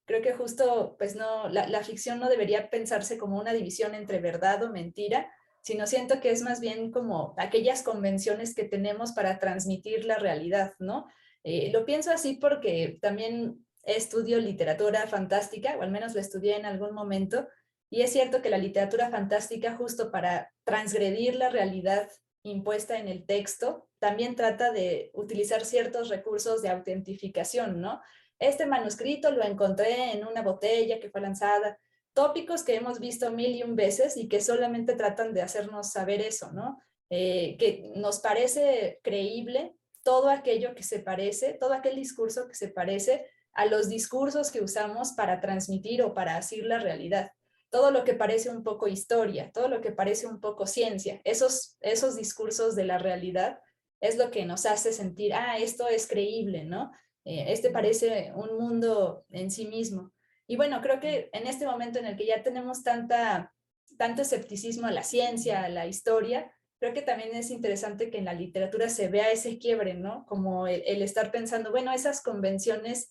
creo que justo, pues no, la ficción no debería pensarse como una división entre verdad o mentira, sino siento que es más bien como aquellas convenciones que tenemos para transmitir la realidad, ¿no? Lo pienso así porque también estudio literatura fantástica, o al menos lo estudié en algún momento, y es cierto que la literatura fantástica, justo para transgredir la realidad impuesta en el texto, también trata de utilizar ciertos recursos de autentificación, ¿no? Este manuscrito lo encontré en una botella que fue lanzada, tópicos que hemos visto 1000 veces y que solamente tratan de hacernos saber eso, ¿no? Que nos parece creíble todo aquello que se parece, todo aquel discurso que se parece a los discursos que usamos para transmitir o para decir la realidad. Todo lo que parece un poco historia, todo lo que parece un poco ciencia, esos discursos de la realidad es lo que nos hace sentir, esto es creíble, ¿no? Este parece un mundo en sí mismo. Y bueno, creo que en este momento en el que ya tenemos tanto escepticismo a la ciencia, a la historia, creo que también es interesante que en la literatura se vea ese quiebre, ¿no? Como el estar pensando, bueno, esas convenciones,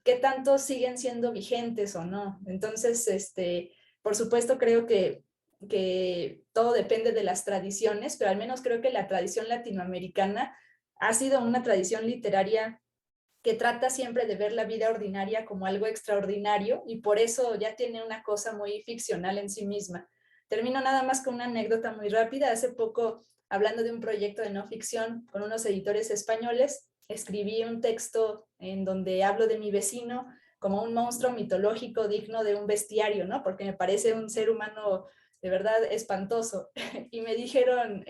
¿qué tanto siguen siendo vigentes o no? Entonces, por supuesto, creo que todo depende de las tradiciones, pero al menos creo que la tradición latinoamericana ha sido una tradición literaria que trata siempre de ver la vida ordinaria como algo extraordinario y por eso ya tiene una cosa muy ficcional en sí misma. Termino nada más con una anécdota muy rápida. Hace poco, hablando de un proyecto de no ficción con unos editores españoles, escribí un texto en donde hablo de mi vecino como un monstruo mitológico digno de un bestiario, ¿no? Porque me parece un ser humano de verdad espantoso. Y me dijeron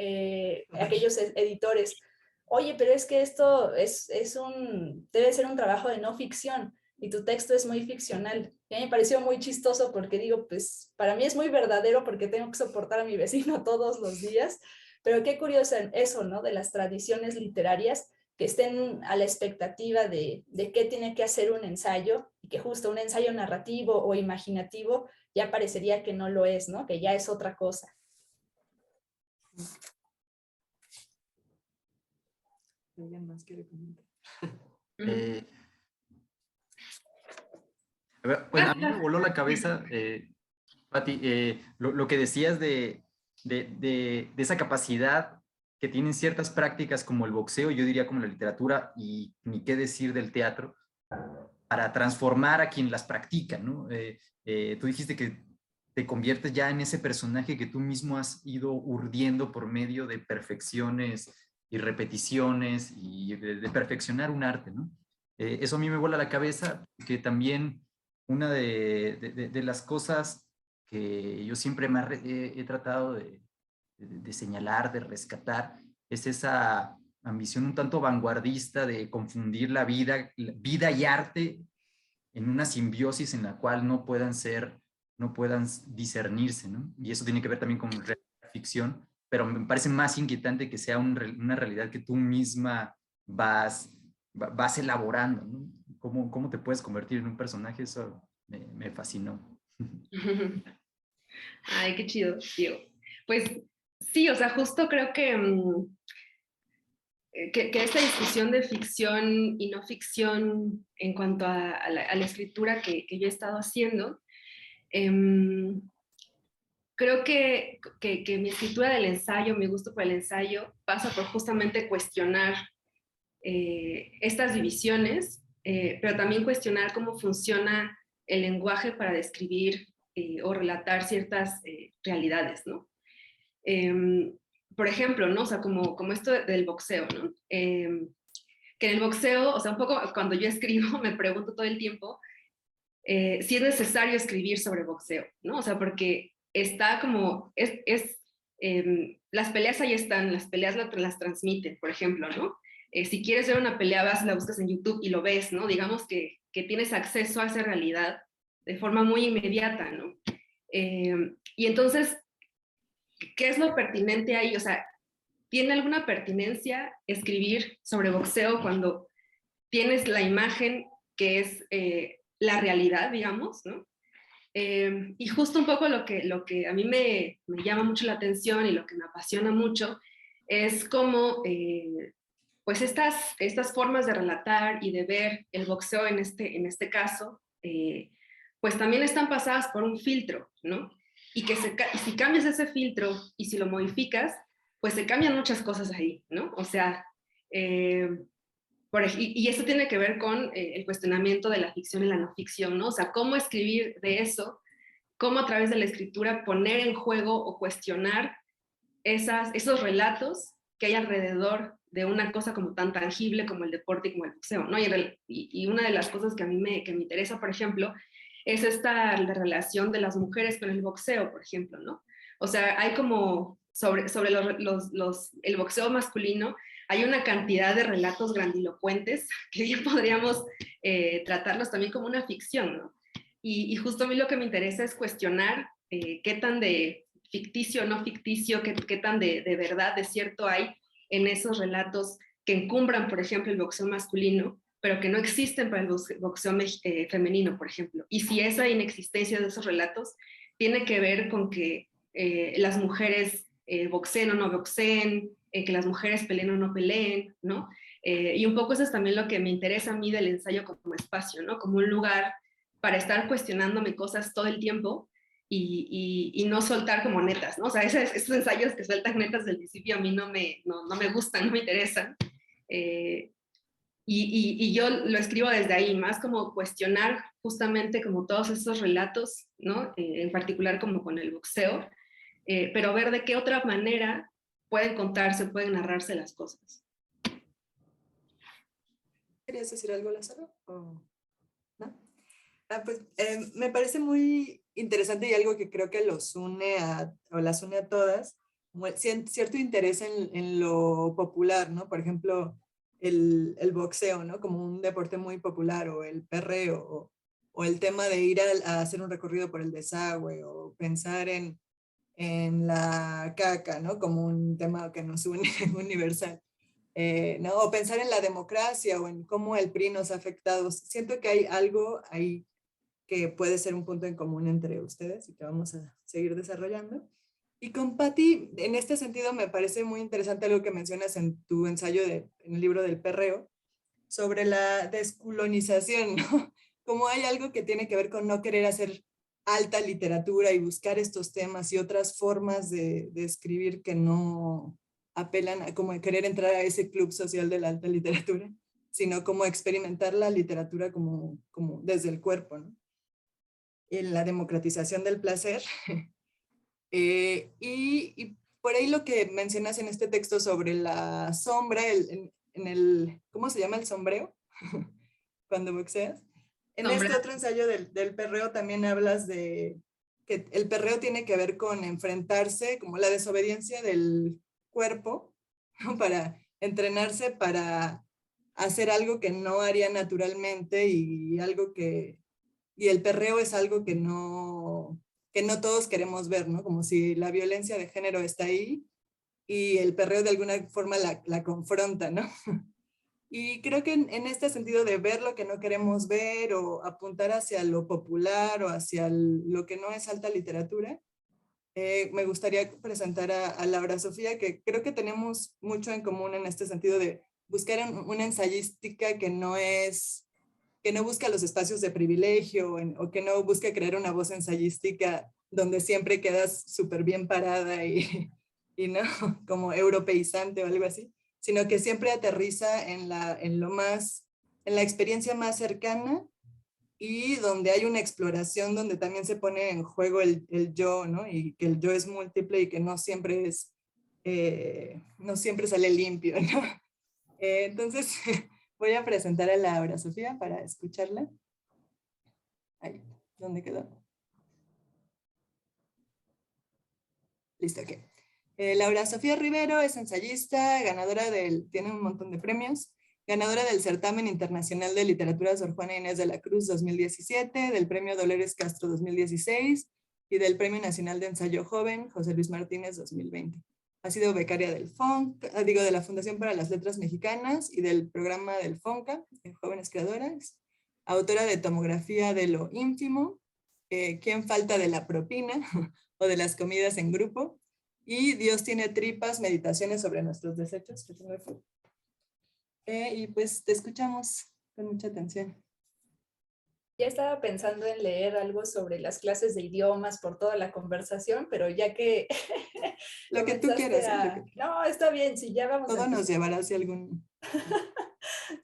aquellos editores, oye, pero es que esto debe ser un trabajo de no ficción y tu texto es muy ficcional. Y a mí me pareció muy chistoso porque digo, pues para mí es muy verdadero porque tengo que soportar a mi vecino todos los días, pero qué curioso eso, ¿no? De las tradiciones literarias que estén a la expectativa de qué tiene que hacer un ensayo y que justo un ensayo narrativo o imaginativo ya parecería que no lo es, ¿no? Que ya es otra cosa. ¿Alguien más quiere comentar? Bueno, a mí me voló la cabeza, Pati, lo que decías de esa capacidad que tienen ciertas prácticas como el boxeo, yo diría como la literatura y ni qué decir del teatro, para transformar a quien las practica, ¿no? Tú dijiste que te conviertes ya en ese personaje que tú mismo has ido urdiendo por medio de perfecciones y repeticiones y de perfeccionar un arte, ¿no? Eso a mí me vuela la cabeza, que también una de las cosas que yo siempre he tratado de señalar, de rescatar, es esa ambición un tanto vanguardista de confundir la vida y arte en una simbiosis en la cual no puedan discernirse, ¿no? Y eso tiene que ver también con ficción, pero me parece más inquietante que sea una realidad que tú misma vas elaborando, ¿no? ¿Cómo te puedes convertir en un personaje? Eso me fascinó. Ay, qué chido, Diego. Pues sí, o sea, justo creo que esta discusión de ficción y no ficción en cuanto a la escritura que yo he estado haciendo, creo que mi escritura del ensayo, mi gusto por el ensayo, pasa por justamente cuestionar estas divisiones, pero también cuestionar cómo funciona el lenguaje para describir o relatar ciertas realidades, ¿no? Por ejemplo, ¿no? O sea, como esto del boxeo, ¿no? Que en el boxeo, o sea, un poco cuando yo escribo, me pregunto todo el tiempo si es necesario escribir sobre boxeo, ¿no? O sea, porque está como, las peleas ahí están, las peleas las transmiten, por ejemplo, ¿no? Si quieres ver una pelea, vas, la buscas en YouTube y lo ves, ¿no? Digamos que tienes acceso a esa realidad de forma muy inmediata, ¿no? Y entonces, ¿qué es lo pertinente ahí? O sea, ¿tiene alguna pertinencia escribir sobre boxeo cuando tienes la imagen que es la realidad, digamos, ¿no? Y justo un poco lo que a mí me llama mucho la atención y lo que me apasiona mucho es cómo pues estas formas de relatar y de ver el boxeo en este caso, pues también están pasadas por un filtro, ¿no? Y si cambias ese filtro y si lo modificas, pues se cambian muchas cosas ahí, ¿no? O sea, y esto tiene que ver con el cuestionamiento de la ficción y la no ficción, ¿no? O sea, cómo escribir de eso, cómo a través de la escritura poner en juego o cuestionar esos relatos que hay alrededor de una cosa como tan tangible como el deporte y como el boxeo, ¿no? Y una de las cosas que a mí que me interesa, por ejemplo, es la relación de las mujeres con el boxeo, por ejemplo, ¿no? O sea, hay como sobre el boxeo masculino, hay una cantidad de relatos grandilocuentes que bien podríamos tratarlos también como una ficción, ¿no? Y justo a mí lo que me interesa es cuestionar qué tan de ficticio o no ficticio, qué tan de verdad, de cierto hay en esos relatos que encumbran, por ejemplo, el boxeo masculino, pero que no existen para el boxeo femenino, por ejemplo. Y si esa inexistencia de esos relatos tiene que ver con que las mujeres boxeen o no boxeen, que las mujeres peleen o no peleen, ¿no? Y un poco eso es también lo que me interesa a mí del ensayo como espacio, ¿no? Como un lugar para estar cuestionándome cosas todo el tiempo y no soltar como netas, ¿no? O sea, esos ensayos que sueltan netas del principio a mí no me gustan, no me interesan. Y yo lo escribo desde ahí, más como cuestionar justamente como todos esos relatos, ¿no? En particular como con el boxeo, pero ver de qué otra manera pueden contarse, pueden narrarse las cosas. ¿Querías decir algo, Lázaro? ¿O no? Pues me parece muy interesante y algo que creo que los une o las une a todas, como cierto interés en lo popular, ¿no? Por ejemplo, el boxeo, ¿no? Como un deporte muy popular, o el perreo, o el tema de ir a hacer un recorrido por el desagüe, o pensar en la caca, ¿no? Como un tema que nos une universal. ¿No? O pensar en la democracia o en cómo el PRI nos ha afectado. Siento que hay algo ahí que puede ser un punto en común entre ustedes y que vamos a seguir desarrollando. Y con Patti, en este sentido, me parece muy interesante algo que mencionas en tu ensayo, en el libro del perreo, sobre la descolonización, ¿no? Como hay algo que tiene que ver con no querer hacer alta literatura y buscar estos temas y otras formas de escribir que no apelan a como querer entrar a ese club social de la alta literatura, sino como experimentar la literatura como desde el cuerpo, ¿no? En la democratización del placer. Y por ahí lo que mencionas en este texto sobre la sombra, ¿cómo se llama el sombreo? Cuando boxeas. En este otro ensayo del perreo también hablas de que el perreo tiene que ver con enfrentarse, como la desobediencia del cuerpo, ¿no? Para entrenarse para hacer algo que no haría naturalmente y el perreo es algo que no todos queremos ver, ¿no? Como si la violencia de género está ahí y el perreo de alguna forma la confronta, ¿no? Y creo que en este sentido de ver lo que no queremos ver o apuntar hacia lo popular o hacia lo que no es alta literatura, me gustaría presentar a Laura Sofía, que creo que tenemos mucho en común en este sentido de buscar una ensayística que no busca los espacios de privilegio o que no busca crear una voz ensayística donde siempre quedas súper bien parada y no como europeizante o algo así, sino que siempre aterriza en la experiencia más cercana y donde hay una exploración donde también se pone en juego el yo, ¿no? Y que el yo es múltiple y que no siempre sale limpio, ¿no? Entonces, voy a presentar a Laura Sofía para escucharla. Ahí, ¿dónde quedó? Listo, ok. Laura Sofía Rivero es ensayista, tiene un montón de premios, ganadora del Certamen Internacional de Literatura Sor Juana Inés de la Cruz 2017, del Premio Dolores Castro 2016 y del Premio Nacional de Ensayo Joven José Luis Martínez 2020. Ha sido becaria del de la Fundación para las Letras Mexicanas y del programa del FONCA, de Jóvenes Creadoras, autora de Tomografía de lo Ínfimo, ¿Quién falta de la propina? O de las comidas en grupo, y Dios tiene tripas, meditaciones sobre nuestros desechos. Y pues te escuchamos con mucha atención. Ya estaba pensando en leer algo sobre las clases de idiomas por toda la conversación, pero ya que Lo que tú quieras. No, está bien, si ya vamos todo nos llevará hacia algún...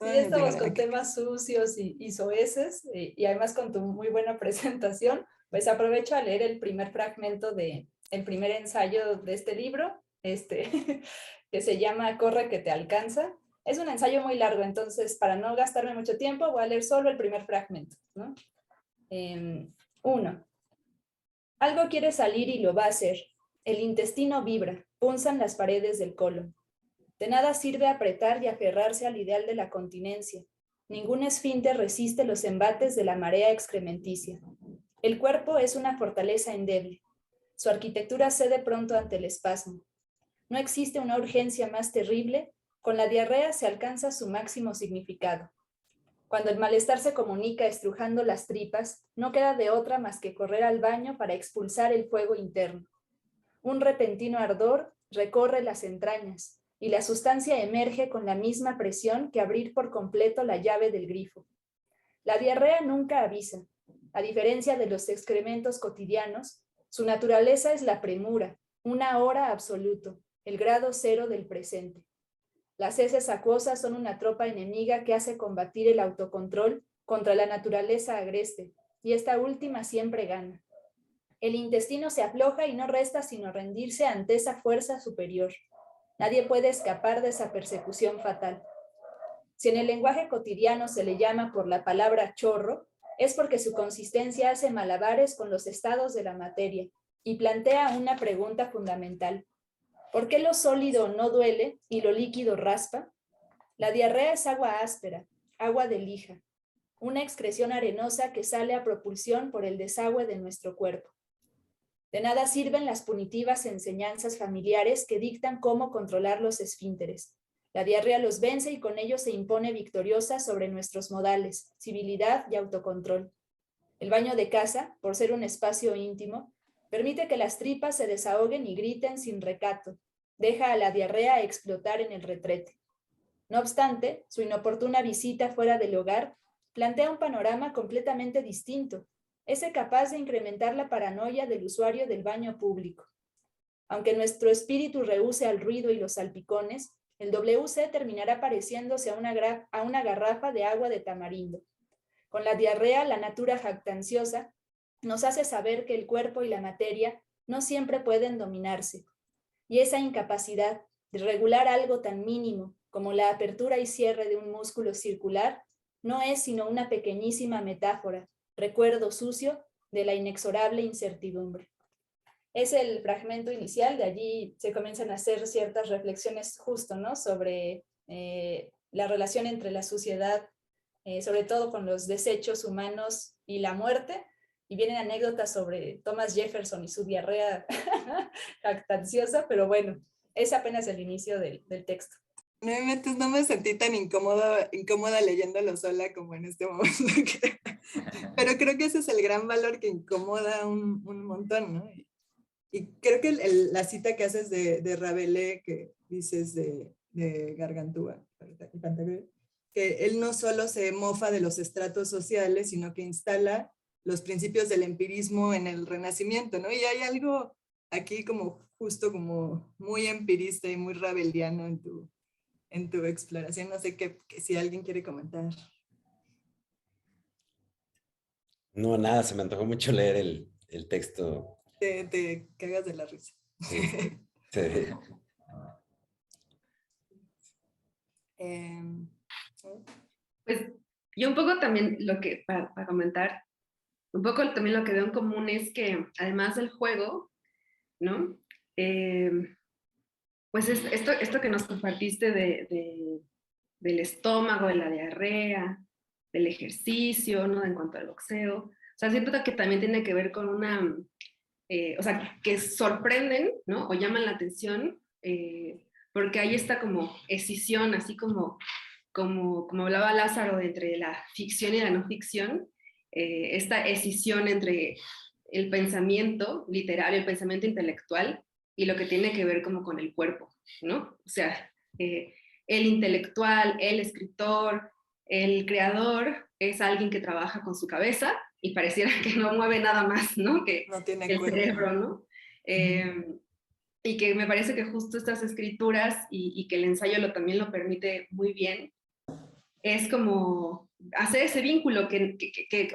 Si ya estamos con temas sucios y soeces, y además con tu muy buena presentación, pues aprovecho a leer el primer fragmento el primer ensayo de este libro, que se llama Corre que te alcanza. Es un ensayo muy largo, entonces para no gastarme mucho tiempo voy a leer solo el primer fragmento, ¿no? 1. Algo quiere salir y lo va a hacer. El intestino vibra, punzan las paredes del colon. De nada sirve apretar y aferrarse al ideal de la continencia. Ningún esfínter resiste los embates de la marea excrementicia. El cuerpo es una fortaleza endeble. Su arquitectura cede pronto ante el espasmo. No existe una urgencia más terrible. Con la diarrea se alcanza su máximo significado. Cuando el malestar se comunica estrujando las tripas, no queda de otra más que correr al baño para expulsar el fuego interno. Un repentino ardor recorre las entrañas y la sustancia emerge con la misma presión que abrir por completo la llave del grifo. La diarrea nunca avisa. A diferencia de los excrementos cotidianos, su naturaleza es la premura, una hora absoluto, el grado cero del presente. Las heces acuosas son una tropa enemiga que hace combatir el autocontrol contra la naturaleza agreste, y esta última siempre gana. El intestino se afloja y no resta sino rendirse ante esa fuerza superior. Nadie puede escapar de esa persecución fatal. Si en el lenguaje cotidiano se le llama por la palabra chorro, es porque su consistencia hace malabares con los estados de la materia y plantea una pregunta fundamental. ¿Por qué lo sólido no duele y lo líquido raspa? La diarrea es agua áspera, agua de lija, una excreción arenosa que sale a propulsión por el desagüe de nuestro cuerpo. De nada sirven las punitivas enseñanzas familiares que dictan cómo controlar los esfínteres. La diarrea los vence y con ello se impone victoriosa sobre nuestros modales, civilidad y autocontrol. El baño de casa, por ser un espacio íntimo, permite que las tripas se desahoguen y griten sin recato. Deja a la diarrea explotar en el retrete. No obstante, su inoportuna visita fuera del hogar plantea un panorama completamente distinto, ese capaz de incrementar la paranoia del usuario del baño público. Aunque nuestro espíritu rehúse al ruido y los salpicones, el WC terminará pareciéndose a una garrafa de agua de tamarindo. Con la diarrea, la natura jactanciosa nos hace saber que el cuerpo y la materia no siempre pueden dominarse. Y esa incapacidad de regular algo tan mínimo como la apertura y cierre de un músculo circular no es sino una pequeñísima metáfora, recuerdo sucio de la inexorable incertidumbre. Es el fragmento inicial, de allí se comienzan a hacer ciertas reflexiones justo, ¿no? Sobre la relación entre la sociedad, sobre todo con los desechos humanos y la muerte, y vienen anécdotas sobre Thomas Jefferson y su diarrea jactanciosa, pero bueno, es apenas el inicio del texto. No me sentí tan incómoda leyéndolo sola como en este momento. Pero creo que ese es el gran valor que incomoda un montón, ¿no? Y creo que la cita que haces de Rabelais, que dices de Gargantúa, que él no solo se mofa de los estratos sociales, sino que instala los principios del empirismo en el Renacimiento, ¿no? Y hay algo aquí como justo como muy empirista y muy rabeliano en tu exploración. No sé si alguien quiere comentar. No, nada, se me antojó mucho leer el texto. Te cagas de la risa. Sí, sí. Pues yo un poco también para comentar, un poco también lo que veo en común es que además del juego, ¿no? Pues esto que nos compartiste del estómago, de la diarrea, del ejercicio, ¿no? En cuanto al boxeo. O sea, siento que también tiene que ver con una, o sea, que sorprenden, ¿no? O llaman la atención, porque ahí está como escisión, así como hablaba Lázaro, entre la ficción y la no ficción, esta escisión entre el pensamiento literario, el pensamiento intelectual y lo que tiene que ver como con el cuerpo, ¿no? O sea, el intelectual, el escritor, el creador es alguien que trabaja con su cabeza y pareciera que no mueve nada más, ¿no? Que No tiene el cuerpo. cerebro, ¿no? Y que me parece que justo estas escrituras y que el ensayo también lo permite muy bien, es como hacer ese vínculo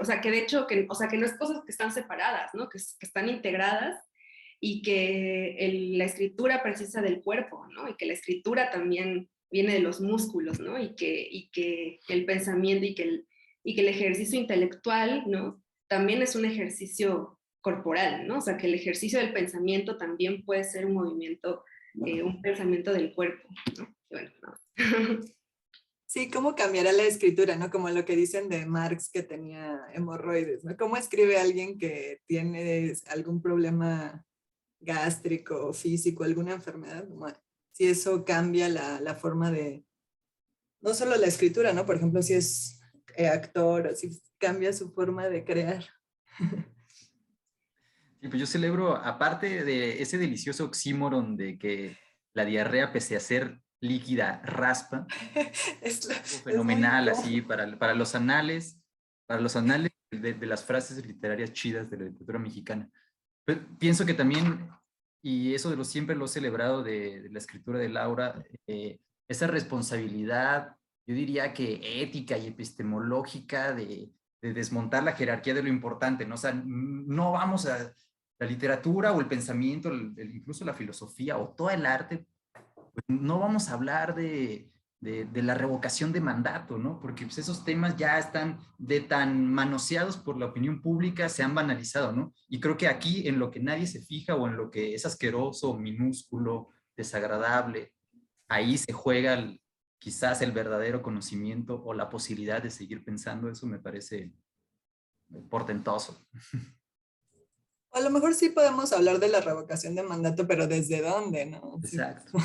o sea, que de hecho, o sea, que no es cosas que están separadas, ¿no? Que están integradas y que la escritura precisa del cuerpo, ¿no? Y que la escritura también viene de los músculos, ¿no? Y que el pensamiento y que el ejercicio intelectual, ¿no? También es un ejercicio corporal, ¿no? O sea, que el ejercicio del pensamiento también puede ser un movimiento, un pensamiento del cuerpo, ¿no? Y bueno, no. Sí, ¿cómo cambiará la escritura, no? Como lo que dicen de Marx que tenía hemorroides, ¿no? ¿Cómo escribe alguien que tiene algún problema gástrico o físico, alguna enfermedad? Si eso cambia la forma de, no solo la escritura, ¿no? Por ejemplo, si es actor o si cambia su forma de crear. Sí, pues yo celebro, aparte de ese delicioso oxímoron de que la diarrea, pese a ser líquida, raspa, Es muy fenomenal así incómodo. para los anales de las frases literarias chidas de la literatura mexicana. Pero pienso que también, y eso de lo siempre lo he celebrado de la escritura de Laura, esa responsabilidad, yo diría que ética y epistemológica de desmontar la jerarquía de lo importante, ¿no? O sea, no vamos a la literatura o el pensamiento, incluso la filosofía o todo el arte, pues no vamos a hablar de la revocación de mandato, ¿no? Porque pues, esos temas ya están de tan manoseados por la opinión pública, se han banalizado, ¿no? Y creo que aquí en lo que nadie se fija o en lo que es asqueroso, minúsculo, desagradable, ahí se juega quizás el verdadero conocimiento o la posibilidad de seguir pensando, eso me parece portentoso. A lo mejor sí podemos hablar de la revocación de mandato, pero ¿desde dónde, no? Sí. Exacto.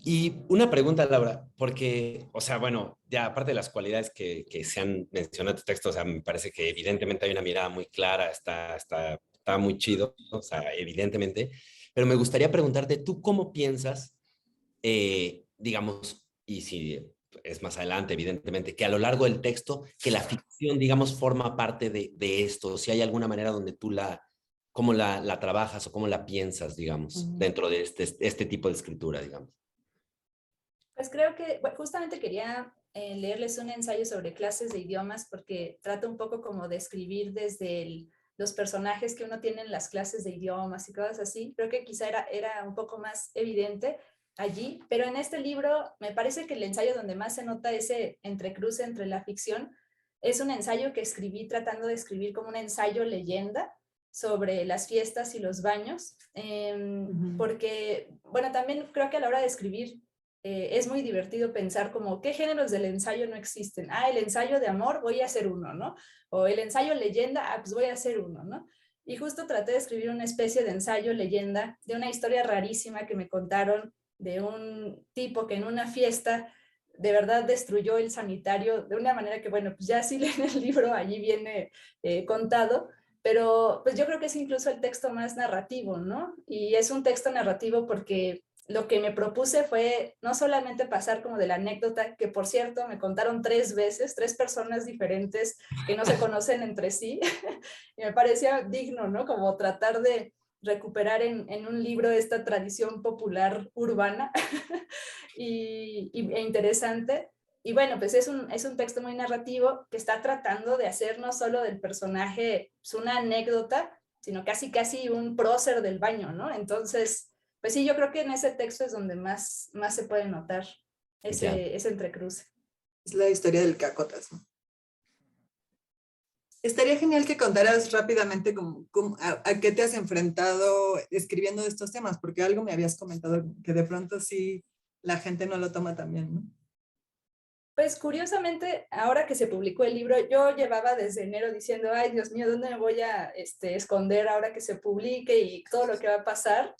Y una pregunta, Laura, porque, o sea, bueno, ya aparte de las cualidades que se han mencionado en tu texto, o sea, me parece que evidentemente hay una mirada muy clara, está muy chido, o sea, evidentemente, pero me gustaría preguntarte, ¿tú cómo piensas, digamos, y si es más adelante, evidentemente, que a lo largo del texto, que la ficción, digamos, forma parte de esto, si hay alguna manera donde tú cómo la trabajas o cómo la piensas, digamos, dentro de este tipo de escritura, digamos? Pues creo que bueno, justamente quería leerles un ensayo sobre clases de idiomas porque trata un poco como de escribir desde los personajes que uno tiene en las clases de idiomas y cosas así. Creo que quizá era un poco más evidente allí, pero en este libro me parece que el ensayo donde más se nota ese entrecruce entre la ficción es un ensayo que escribí tratando de escribir como un ensayo leyenda sobre las fiestas y los baños, porque, bueno, también creo que a la hora de escribir es muy divertido pensar como qué géneros del ensayo no existen. Ah, el ensayo de amor, voy a hacer uno, ¿no? O el ensayo leyenda, ah, pues voy a hacer uno, ¿no? Y justo traté de escribir una especie de ensayo leyenda de una historia rarísima que me contaron de un tipo que en una fiesta de verdad destruyó el sanitario de una manera que, bueno, pues ya si leen el libro, allí viene contado, pero pues yo creo que es incluso el texto más narrativo, ¿no? Y es un texto narrativo porque lo que me propuse fue no solamente pasar como de la anécdota, que por cierto me contaron 3 veces, 3 personas diferentes que no se conocen entre sí, y me parecía digno, ¿no? Como tratar de recuperar en un libro esta tradición popular urbana e interesante. Y bueno, pues es un texto muy narrativo que está tratando de hacer no solo del personaje pues una anécdota, sino casi un prócer del baño, ¿no? Entonces, pues sí, yo creo que en ese texto es donde más se puede notar ese entrecruce. Es la historia del Cacotas, ¿no? Estaría genial que contaras rápidamente a qué te has enfrentado escribiendo de estos temas, porque algo me habías comentado que de pronto sí la gente no lo toma tan bien, ¿no? Pues curiosamente, ahora que se publicó el libro, yo llevaba desde enero diciendo, ay Dios mío, ¿dónde me voy a esconder ahora que se publique y todo lo que va a pasar?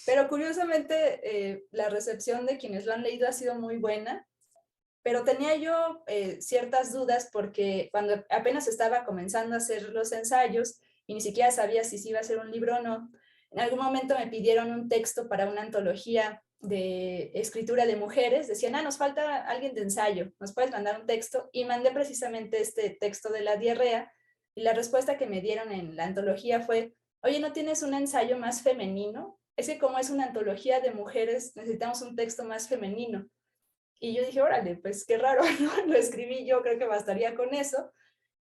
Pero curiosamente, la recepción de quienes lo han leído ha sido muy buena, pero tenía yo ciertas dudas porque cuando apenas estaba comenzando a hacer los ensayos y ni siquiera sabía si se iba a hacer un libro o no, en algún momento me pidieron un texto para una antología de escritura de mujeres, decían, nos falta alguien de ensayo, ¿nos puedes mandar un texto? Y mandé precisamente este texto de la diarrea y la respuesta que me dieron en la antología fue, oye, ¿no tienes un ensayo más femenino? Es que como es una antología de mujeres, necesitamos un texto más femenino. Y yo dije, órale, pues qué raro, ¿no? Lo escribí yo, creo que bastaría con eso.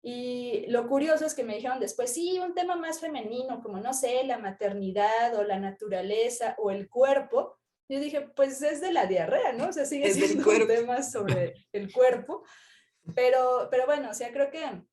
Y lo curioso es que me dijeron después, sí, un tema más femenino, como no sé, la maternidad o la naturaleza o el cuerpo. Yo dije, pues es de la diarrea, ¿no? O sea, sigue Es del siendo un cuerpo. tema sobre el cuerpo. Pero bueno, o sea, creo que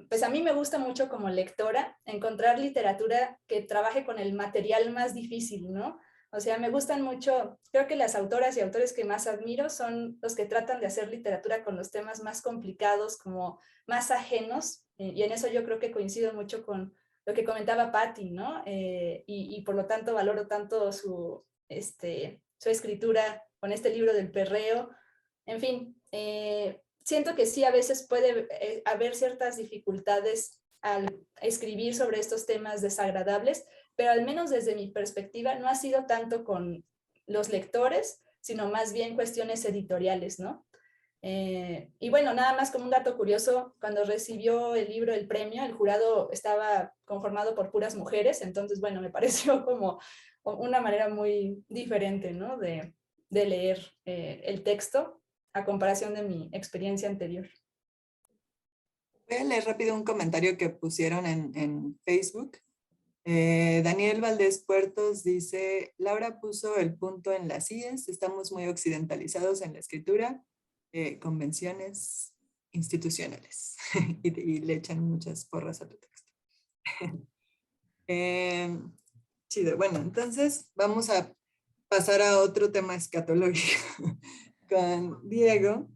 pues a mí me gusta mucho como lectora encontrar literatura que trabaje con el material más difícil, ¿no? O sea, me gustan mucho, creo que las autoras y autores que más admiro son los que tratan de hacer literatura con los temas más complicados, como más ajenos, y en eso yo creo que coincido mucho con lo que comentaba Patti, ¿no? Y por lo tanto valoro tanto su escritura con este libro del perreo. En fin, siento que sí, a veces puede haber ciertas dificultades al escribir sobre estos temas desagradables, pero al menos desde mi perspectiva no ha sido tanto con los lectores, sino más bien cuestiones editoriales, ¿no? Y bueno, nada más como un dato curioso, cuando recibió el libro el premio, el jurado estaba conformado por puras mujeres, entonces bueno, me pareció como una manera muy diferente, ¿no? De leer el texto a comparación de mi experiencia anterior. Voy a leer rápido un comentario que pusieron en Facebook. Daniel Valdés Puertos dice, Laura puso el punto en las IES, estamos muy occidentalizados en la escritura, convenciones institucionales, y le echan muchas porras a tu texto. Chido, bueno, entonces vamos a pasar a otro tema escatológico con Diego.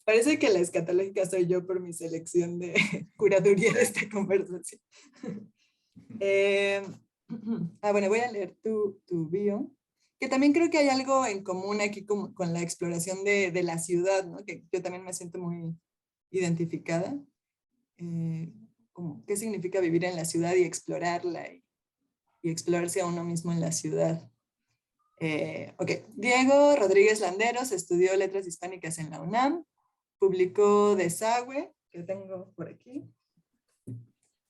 Parece que la escatológica soy yo por mi selección de curaduría de esta conversación. Bueno, voy a leer tu bio, que también creo que hay algo en común aquí con la exploración de la ciudad, ¿no? Que yo también me siento muy identificada. Como, ¿qué significa vivir en la ciudad y explorarla y explorarse a uno mismo en la ciudad? Ok, Diego Rodríguez Landeros estudió Letras Hispánicas en la UNAM, publicó Desagüe, que tengo por aquí.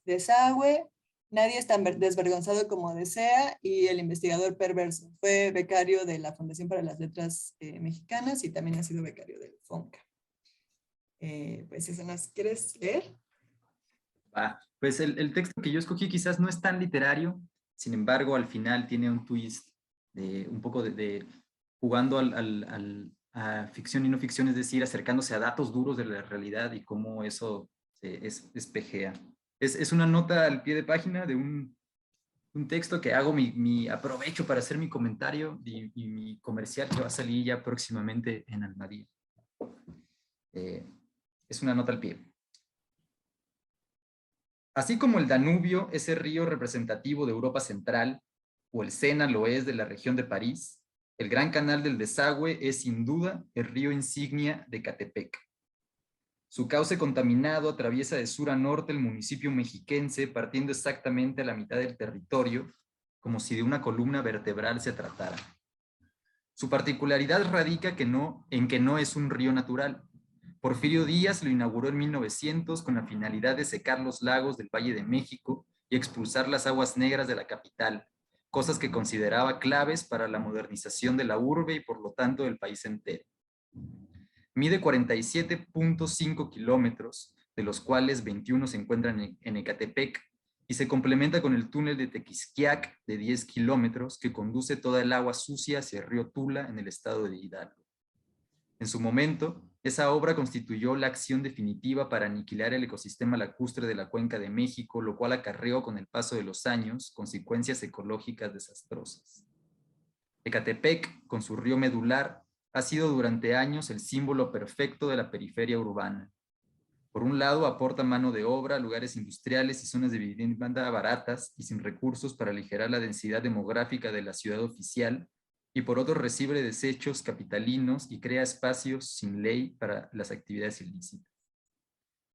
Desagüe, Nadie es tan desvergonzado como desea, y El investigador perverso. Fue becario de la Fundación para las Letras Mexicanas y también ha sido becario del FONCA. Pues eso, ¿nos quieres leer? Pues el texto que yo escogí quizás no es tan literario, sin embargo al final tiene un twist un poco de jugando a ficción y no ficción, es decir, acercándose a datos duros de la realidad y cómo eso espejea. Es una nota al pie de página de un texto que hago aprovecho para hacer mi comentario y mi comercial que va a salir ya próximamente en Almadía. Es una nota al pie. Así como el Danubio, ese río representativo de Europa Central, o el Sena lo es de la región de París, el Gran Canal del Desagüe es sin duda el río insignia de Ecatepec. Su cauce contaminado atraviesa de sur a norte el municipio mexiquense, partiendo exactamente a la mitad del territorio, como si de una columna vertebral se tratara. Su particularidad radica en que no es un río natural. Porfirio Díaz lo inauguró en 1900 con la finalidad de secar los lagos del Valle de México y expulsar las aguas negras de la capital, cosas que consideraba claves para la modernización de la urbe y por lo tanto del país entero. Mide 47.5 kilómetros, de los cuales 21 se encuentran en Ecatepec, y se complementa con el túnel de Tequisquiac de 10 kilómetros que conduce toda el agua sucia hacia el río Tula en el estado de Hidalgo. En su momento, esa obra constituyó la acción definitiva para aniquilar el ecosistema lacustre de la Cuenca de México, lo cual acarreó con el paso de los años consecuencias ecológicas desastrosas. Ecatepec, con su río medular, ha sido durante años el símbolo perfecto de la periferia urbana. Por un lado, aporta mano de obra, lugares industriales y zonas de vivienda baratas y sin recursos para aligerar la densidad demográfica de la ciudad oficial, y por otro recibe desechos capitalinos y crea espacios sin ley para las actividades ilícitas.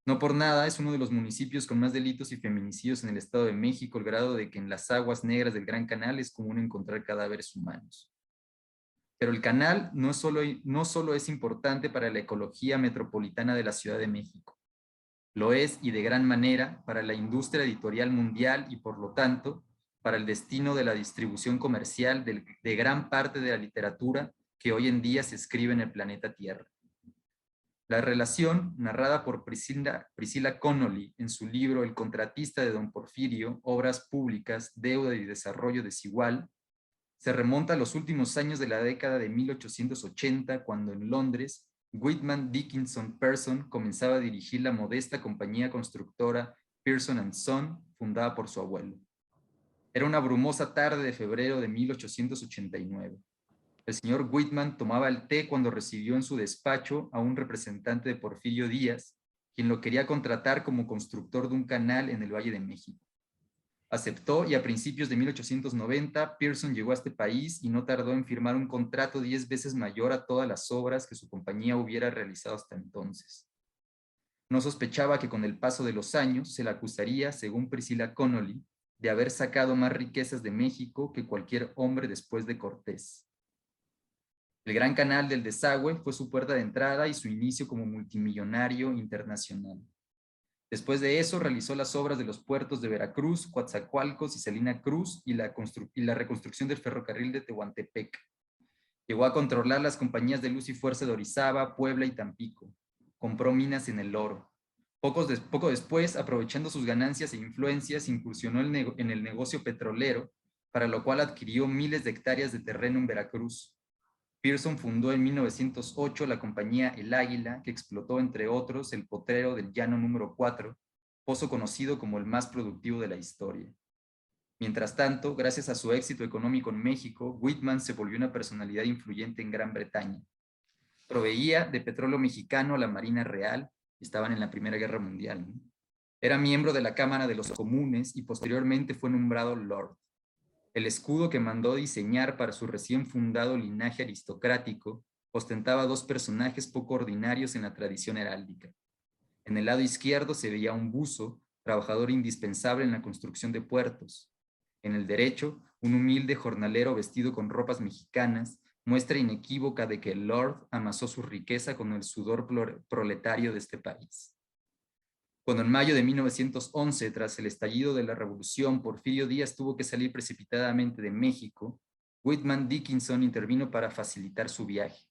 No por nada es uno de los municipios con más delitos y feminicidios en el Estado de México, al grado de que en las aguas negras del Gran Canal es común encontrar cadáveres humanos. Pero el canal no solo es importante para la ecología metropolitana de la Ciudad de México. Lo es, y de gran manera, para la industria editorial mundial y, por lo tanto, para el destino de la distribución comercial de gran parte de la literatura que hoy en día se escribe en el planeta Tierra. La relación, narrada por Priscilla Connolly en su libro El contratista de Don Porfirio, Obras Públicas, Deuda y Desarrollo Desigual, se remonta a los últimos años de la década de 1880, cuando en Londres, Whitman Dickinson Pearson comenzaba a dirigir la modesta compañía constructora Pearson & Son, fundada por su abuelo. Era una brumosa tarde de febrero de 1889. El señor Whitman tomaba el té cuando recibió en su despacho a un representante de Porfirio Díaz, quien lo quería contratar como constructor de un canal en el Valle de México. Aceptó, y a principios de 1890 Pearson llegó a este país y no tardó en firmar un contrato 10 veces mayor a todas las obras que su compañía hubiera realizado hasta entonces. No sospechaba que con el paso de los años se le acusaría, según Priscilla Connolly, de haber sacado más riquezas de México que cualquier hombre después de Cortés. El Gran Canal del Desagüe fue su puerta de entrada y su inicio como multimillonario internacional. Después de eso, realizó las obras de los puertos de Veracruz, Coatzacoalcos y Salina Cruz y la reconstrucción del ferrocarril de Tehuantepec. Llegó a controlar las compañías de Luz y Fuerza de Orizaba, Puebla y Tampico. Compró minas en el Oro. Poco después, aprovechando sus ganancias e influencias, incursionó en el negocio petrolero, para lo cual adquirió miles de hectáreas de terreno en Veracruz. Pearson fundó en 1908 la compañía El Águila, que explotó, entre otros, el potrero del Llano número 4, pozo conocido como el más productivo de la historia. Mientras tanto, gracias a su éxito económico en México, Whitman se volvió una personalidad influyente en Gran Bretaña. Proveía de petróleo mexicano a la Marina Real, estaban en la Primera Guerra Mundial, ¿no? Era miembro de la Cámara de los Comunes y posteriormente fue nombrado Lord. El escudo que mandó diseñar para su recién fundado linaje aristocrático ostentaba dos personajes poco ordinarios en la tradición heráldica. En el lado izquierdo se veía un buzo, trabajador indispensable en la construcción de puertos. En el derecho, un humilde jornalero vestido con ropas mexicanas, muestra inequívoca de que el Lord amasó su riqueza con el sudor proletario de este país. Cuando en mayo de 1911, tras el estallido de la Revolución, Porfirio Díaz tuvo que salir precipitadamente de México, Whitman Dickinson intervino para facilitar su viaje.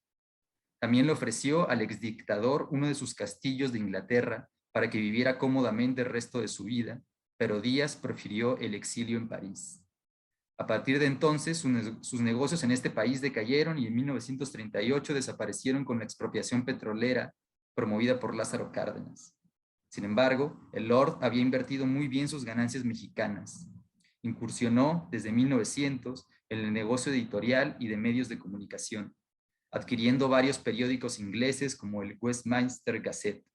También le ofreció al exdictador uno de sus castillos de Inglaterra para que viviera cómodamente el resto de su vida, pero Díaz prefirió el exilio en París. A partir de entonces, sus negocios en este país decayeron y en 1938 desaparecieron con la expropiación petrolera promovida por Lázaro Cárdenas. Sin embargo, el Lord había invertido muy bien sus ganancias mexicanas. Incursionó desde 1900 en el negocio editorial y de medios de comunicación, adquiriendo varios periódicos ingleses como el Westminster Gazette.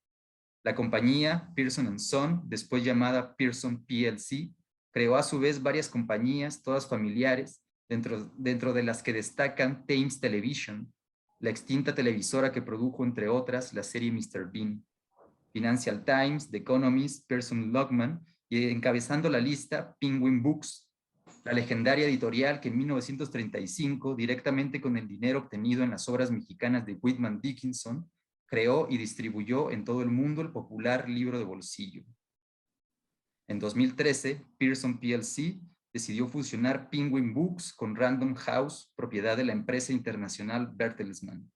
La compañía Pearson & Son, después llamada Pearson plc, creó a su vez varias compañías, todas familiares, dentro de las que destacan Thames Television, la extinta televisora que produjo, entre otras, la serie Mr. Bean, Financial Times, The Economist, Pearson Lockman, y encabezando la lista, Penguin Books, la legendaria editorial que en 1935, directamente con el dinero obtenido en las obras mexicanas de Whitman Dickinson, creó y distribuyó en todo el mundo el popular libro de bolsillo. En 2013, Pearson plc decidió fusionar Penguin Books con Random House, propiedad de la empresa internacional Bertelsmann.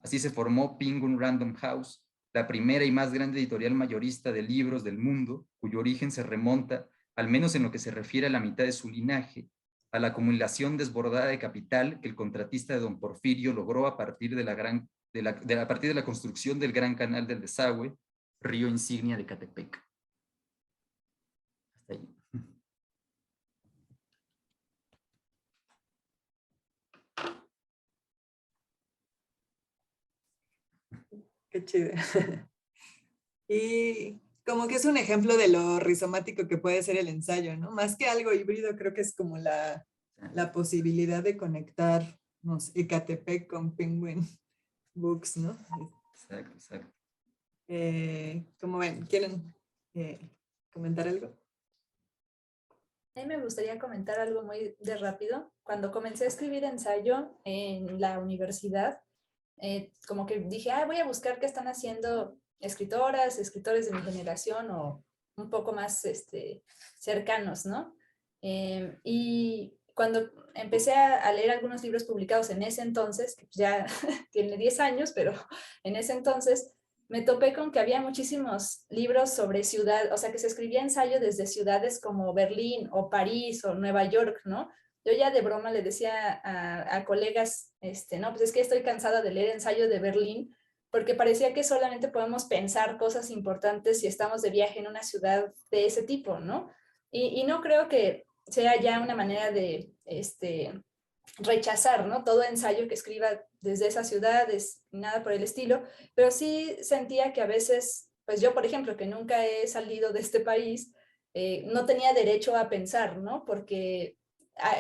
Así se formó Penguin Random House, la primera y más grande editorial mayorista de libros del mundo, cuyo origen se remonta, al menos en lo que se refiere a la mitad de su linaje, a la acumulación desbordada de capital que el contratista de Don Porfirio logró a partir de la construcción del Gran Canal del Desagüe, río insignia de Ecatepec. Hasta ahí. Qué chido. Y como que es un ejemplo de lo rizomático que puede ser el ensayo, ¿no? Más que algo híbrido, creo que es como la posibilidad de conectar, no sé, Ecatepec con Penguin Books, ¿no? Exacto, exacto. ¿Cómo ven? ¿Quieren comentar algo? A mí me gustaría comentar algo muy de rápido. Cuando comencé a escribir ensayo en la universidad, como que dije, voy a buscar qué están haciendo escritoras, escritores de mi generación o un poco más cercanos, ¿no? Y cuando empecé a leer algunos libros publicados en ese entonces, que ya tiene 10 años, pero en ese entonces me topé con que había muchísimos libros sobre ciudad, o sea, que se escribía ensayo desde ciudades como Berlín o París o Nueva York, ¿no? Yo ya de broma le decía a colegas, no, pues es que estoy cansada de leer ensayo de Berlín, porque parecía que solamente podemos pensar cosas importantes si estamos de viaje en una ciudad de ese tipo, ¿no? Y no creo que sea ya una manera de rechazar, ¿no? Todo ensayo que escriba desde esas ciudades, nada por el estilo, pero sí sentía que a veces, pues yo, por ejemplo, que nunca he salido de este país, no tenía derecho a pensar, ¿no? Porque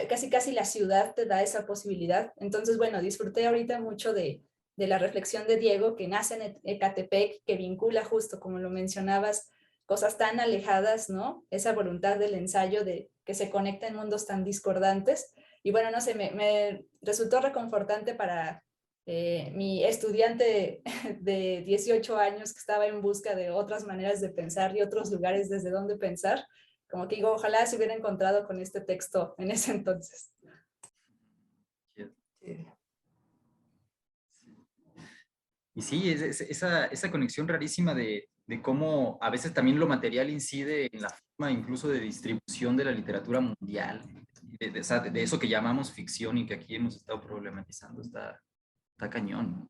casi casi la ciudad te da esa posibilidad. Entonces, bueno, disfruté ahorita mucho de la reflexión de Diego, que nace en Ecatepec, que vincula justo, como lo mencionabas, cosas tan alejadas, ¿no? Esa voluntad del ensayo de que se conecta en mundos tan discordantes. Y bueno, no sé, me resultó reconfortante para mi estudiante de 18 años que estaba en busca de otras maneras de pensar y otros lugares desde donde pensar. Como que digo, ojalá se hubiera encontrado con este texto en ese entonces. Sí. Y sí, esa conexión rarísima de cómo a veces también lo material incide en la forma incluso de distribución de la literatura mundial, de eso que llamamos ficción y que aquí hemos estado problematizando, está cañón.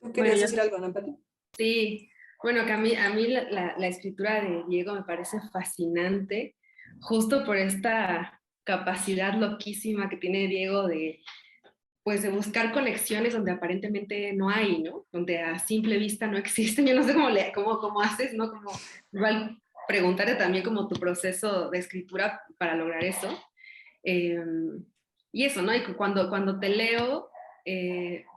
¿Tú Bueno, querías decir algo, no, Pati? Sí, bueno, que a mí la escritura de Diego me parece fascinante, justo por esta capacidad loquísima que tiene Diego pues de buscar conexiones donde aparentemente no hay, ¿no? Donde a simple vista no existen. Yo no sé cómo haces, ¿no? Como igual preguntarte también como tu proceso de escritura para lograr eso. Y eso, ¿no? Y cuando te leo,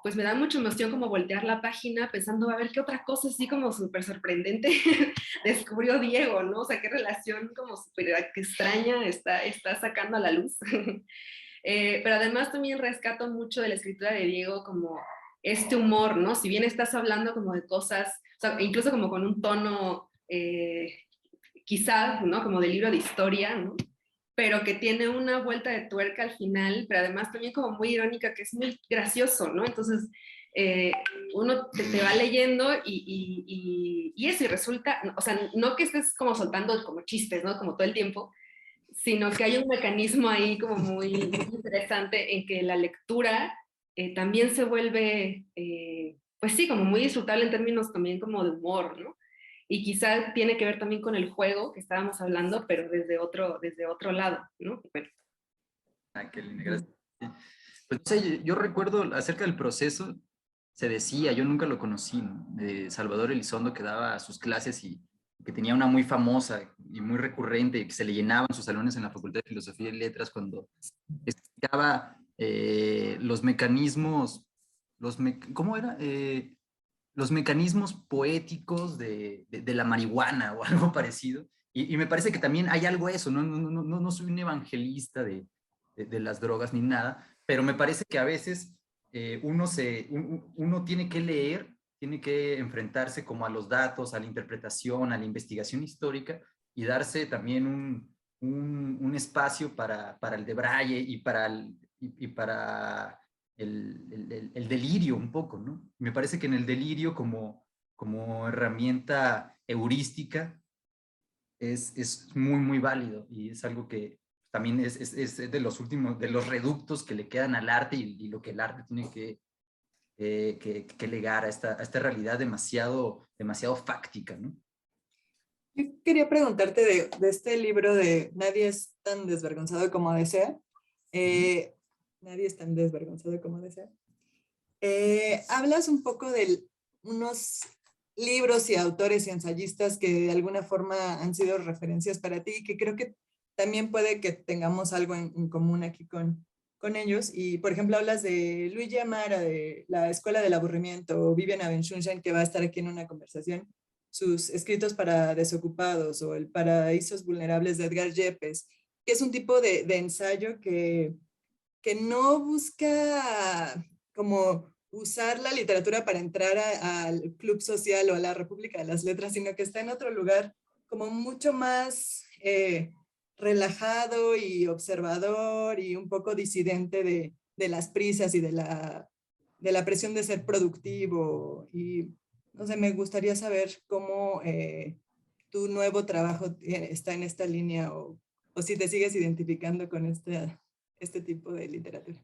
pues me da mucha emoción como voltear la página pensando a ver qué otra cosa así como súper sorprendente descubrió Diego, ¿no? O sea, qué relación como súper extraña está sacando a la luz. Pero además también rescato mucho de la escritura de Diego como este humor, ¿no? Si bien estás hablando como de cosas, o sea, incluso como con un tono quizás, ¿no? Como de libro de historia, ¿no? Pero que tiene una vuelta de tuerca al final, pero además también como muy irónica, que es muy gracioso, ¿no? Entonces, uno te va leyendo y eso, y resulta, o sea, no que estés como soltando como chistes, ¿no? Como todo el tiempo, sino que hay un mecanismo ahí como muy interesante en que la lectura también se vuelve, pues sí, como muy disfrutable en términos también como de humor, ¿no? Y quizá tiene que ver también con el juego que estábamos hablando, pero desde otro lado, ¿no? Bueno. Qué linda, gracias. Pues, no sé, yo recuerdo acerca del proceso, se decía, yo nunca lo conocí, ¿no? De Salvador Elizondo, que daba sus clases y que tenía una muy famosa y muy recurrente, que se le llenaban sus salones en la Facultad de Filosofía y Letras cuando explicaba los mecanismos, ¿cómo era? Los mecanismos poéticos de la marihuana o algo parecido. Y me parece que también hay algo eso, no soy un evangelista de las drogas ni nada, pero me parece que a veces uno tiene que leer, tiene que enfrentarse como a los datos, a la interpretación, a la investigación histórica y darse también un espacio para el debraye y para el delirio un poco, ¿no? Me parece que en el delirio como herramienta heurística es muy, muy válido y es algo que también es de los últimos, de los reductos que le quedan al arte y lo que el arte tiene que legar a esta realidad demasiado fáctica, ¿no? Yo quería preguntarte de este libro de Nadie es tan desvergonzado como desea. Nadie es tan desvergonzado como desea. Hablas un poco de unos libros y autores y ensayistas que de alguna forma han sido referencias para ti, que creo que también puede que tengamos algo en común aquí con ellos. Y, por ejemplo, hablas de Luigi Amara, de La Escuela del Aburrimiento, o Vivian Abenshunshine, que va a estar aquí en una conversación, sus escritos para desocupados, o El Paraísos Vulnerables de Edgar Yepes, que es un tipo de ensayo que no busca como usar la literatura para entrar al club social o a la República de las Letras, sino que está en otro lugar como mucho más relajado y observador y un poco disidente de las prisas y de la presión de ser productivo. Y no sé, me gustaría saber cómo tu nuevo trabajo está en esta línea o si te sigues identificando con este tipo de literatura.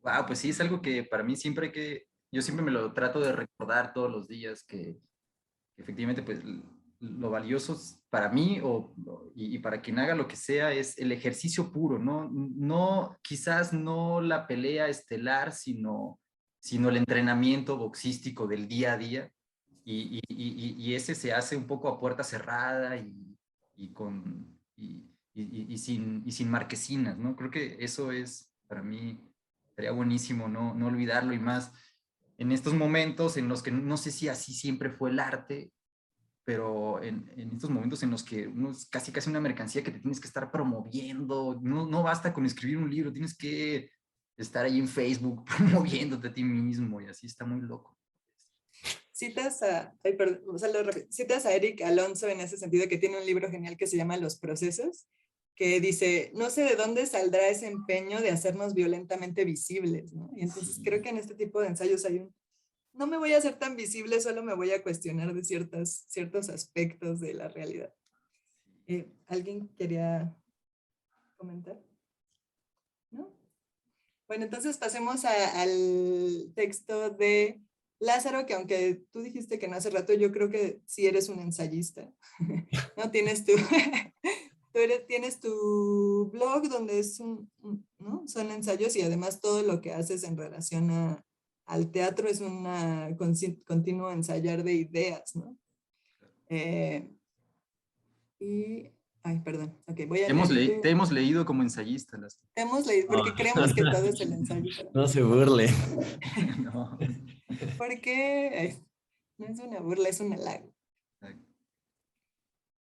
Wow, pues sí, es algo que para mí yo siempre me lo trato de recordar todos los días, que efectivamente pues lo valioso para mí y para quien haga lo que sea es el ejercicio puro, ¿no? No, quizás no la pelea estelar, sino el entrenamiento boxístico del día a día, y ese se hace un poco a puerta cerrada sin marquesinas, ¿no? Creo que eso es, para mí, sería buenísimo no olvidarlo, y más en estos momentos en los que no sé si así siempre fue el arte, pero en estos momentos en los que uno es casi una mercancía que te tienes que estar promoviendo, no basta con escribir un libro, tienes que estar ahí en Facebook promoviéndote a ti mismo, y así está muy loco. Citas citas a Eric Alonso en ese sentido, que tiene un libro genial que se llama Los Procesos, que dice, no sé de dónde saldrá ese empeño de hacernos violentamente visibles, ¿no? Y entonces creo que en este tipo de ensayos hay no me voy a hacer tan visible, solo me voy a cuestionar de ciertos aspectos de la realidad. ¿Alguien quería comentar? ¿No? Bueno, entonces pasemos al texto de Lázaro, que aunque tú dijiste que no hace rato, yo creo que sí eres un ensayista. ¿No? Tienes tu blog donde ¿no? Son ensayos, y además todo lo que haces en relación al teatro es una continuo ensayar de ideas, ¿no? Ay, perdón. Ok, voy a leer. Te hemos leído como ensayista. Te hemos leído, porque creemos que todo es el ensayo. No se burle. No. Porque no es una burla, es un halago.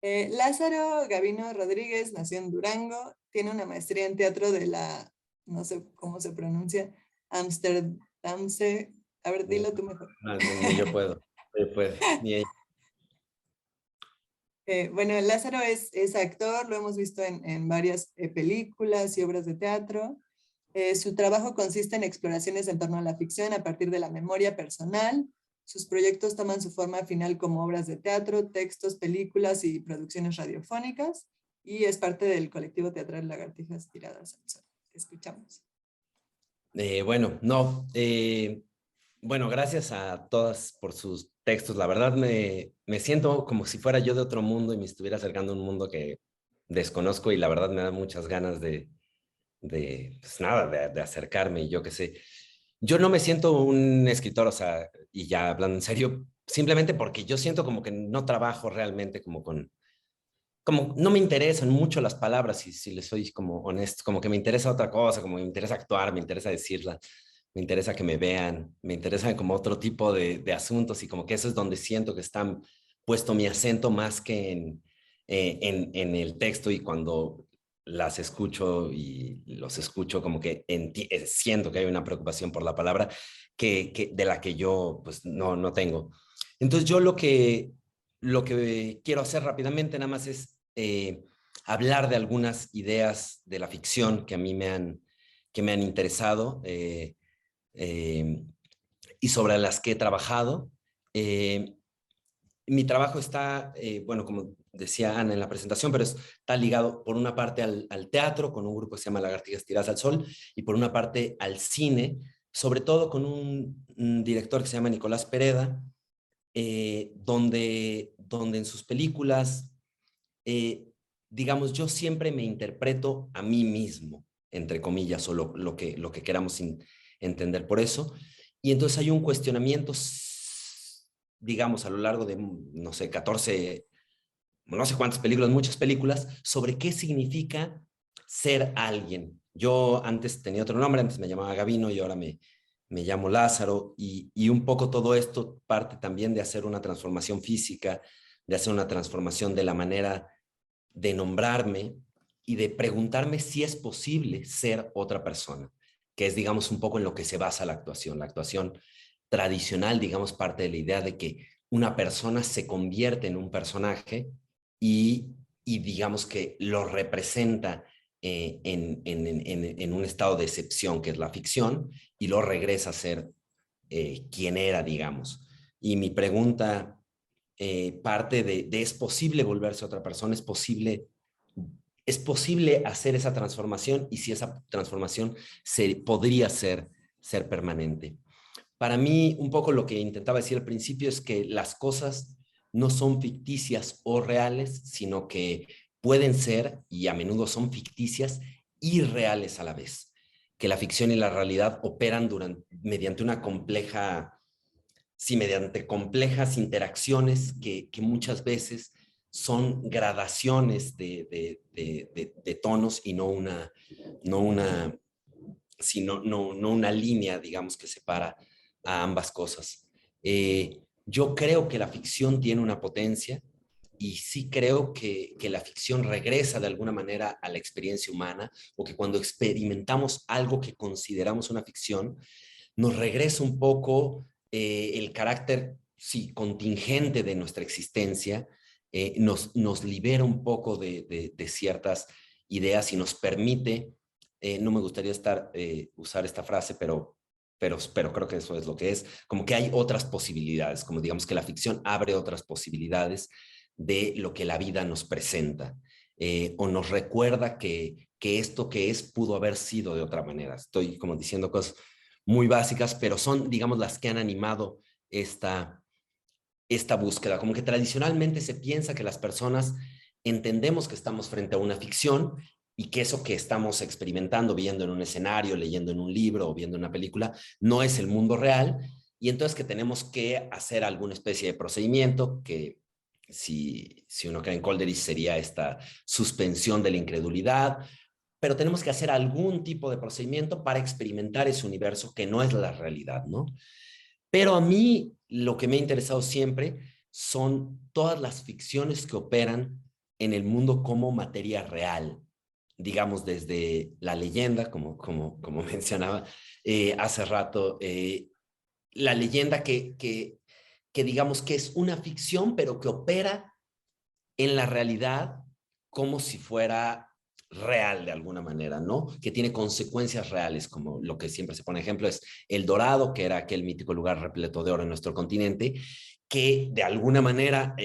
Lázaro Gavino Rodríguez nació en Durango, tiene una maestría en teatro de la, no sé cómo se pronuncia, Amsterdamse. A ver, dilo tú mejor. No, ni yo puedo. Ni ella. Bueno, Lázaro es actor, lo hemos visto en varias películas y obras de teatro. Su trabajo consiste en exploraciones en torno a la ficción a partir de la memoria personal. Sus proyectos toman su forma final como obras de teatro, textos, películas y producciones radiofónicas, y es parte del colectivo teatral Lagartijas Tiradas al Sol. Te escuchamos. Bueno, gracias a todas por sus textos. La verdad me siento como si fuera yo de otro mundo y me estuviera acercando a un mundo que desconozco, y la verdad me da muchas ganas pues nada, de acercarme, y yo qué sé. Yo no me siento un escritor, o sea, y ya hablando en serio, simplemente porque yo siento como que no trabajo realmente como no me interesan mucho las palabras, si les soy como honesto, como que me interesa otra cosa, como me interesa actuar, me interesa decirlas, me interesa que me vean, me interesan como otro tipo de asuntos, y como que eso es donde siento que está puesto mi acento más que en el texto, y cuando las escucho y los escucho como que siento que hay una preocupación por la palabra de la que yo pues no tengo. Entonces yo lo que quiero hacer rápidamente nada más es hablar de algunas ideas de la ficción que a mí me han interesado, y sobre las que he trabajado. Mi trabajo está, bueno, como decía Ana en la presentación, pero está ligado por una parte al teatro, con un grupo que se llama Lagartijas Tiradas al Sol, y por una parte al cine, sobre todo con un director que se llama Nicolás Pereda, donde en sus películas, digamos, yo siempre me interpreto a mí mismo, entre comillas, o lo que queramos entender por eso. Y entonces hay un cuestionamiento, digamos, a lo largo de, no sé, 14, no sé cuántas películas, muchas películas, sobre qué significa ser alguien. Yo antes tenía otro nombre, antes me llamaba Gavino y ahora me llamo Lázaro, y un poco todo esto parte también de hacer una transformación física, de hacer una transformación de la manera de nombrarme y de preguntarme si es posible ser otra persona, que es, digamos, un poco en lo que se basa la actuación. La actuación tradicional, digamos, parte de la idea de que una persona se convierte en un personaje y digamos que lo representa en un estado de excepción, que es la ficción, y lo regresa a ser quien era, digamos. Y mi pregunta parte de ¿es posible volverse otra persona? ¿Es posible hacer esa transformación? Y si esa transformación podría ser permanente. Para mí, un poco lo que intentaba decir al principio es que las cosas no son ficticias o reales, sino que pueden ser, y a menudo son ficticias, y reales a la vez. Que la ficción y la realidad operan mediante una compleja, sí, mediante complejas interacciones que muchas veces son gradaciones de tonos y no una línea, digamos, que separa a ambas cosas. Yo creo que la ficción tiene una potencia y sí creo que la ficción regresa de alguna manera a la experiencia humana, o que cuando experimentamos algo que consideramos una ficción, nos regresa un poco el carácter, sí, contingente de nuestra existencia, nos libera un poco de ciertas ideas y nos permite, no me gustaría usar esta frase, pero creo que eso es lo que es, como que hay otras posibilidades, como digamos que la ficción abre otras posibilidades de lo que la vida nos presenta, o nos recuerda que esto que es pudo haber sido de otra manera. Estoy como diciendo cosas muy básicas, pero son, digamos, las que han animado esta búsqueda. Como que tradicionalmente se piensa que las personas entendemos que estamos frente a una ficción y que eso que estamos experimentando, viendo en un escenario, leyendo en un libro o viendo una película, no es el mundo real, y entonces que tenemos que hacer alguna especie de procedimiento que, si uno cree en Coleridge, sería esta suspensión de la incredulidad, pero tenemos que hacer algún tipo de procedimiento para experimentar ese universo que no es la realidad, ¿no? Pero a mí lo que me ha interesado siempre son todas las ficciones que operan en el mundo como materia real, digamos desde la leyenda, como mencionaba hace rato, la leyenda que digamos que es una ficción, pero que opera en la realidad como si fuera real de alguna manera, ¿no? Que tiene consecuencias reales, como lo que siempre se pone ejemplo es El Dorado, que era aquel mítico lugar repleto de oro en nuestro continente, que de alguna manera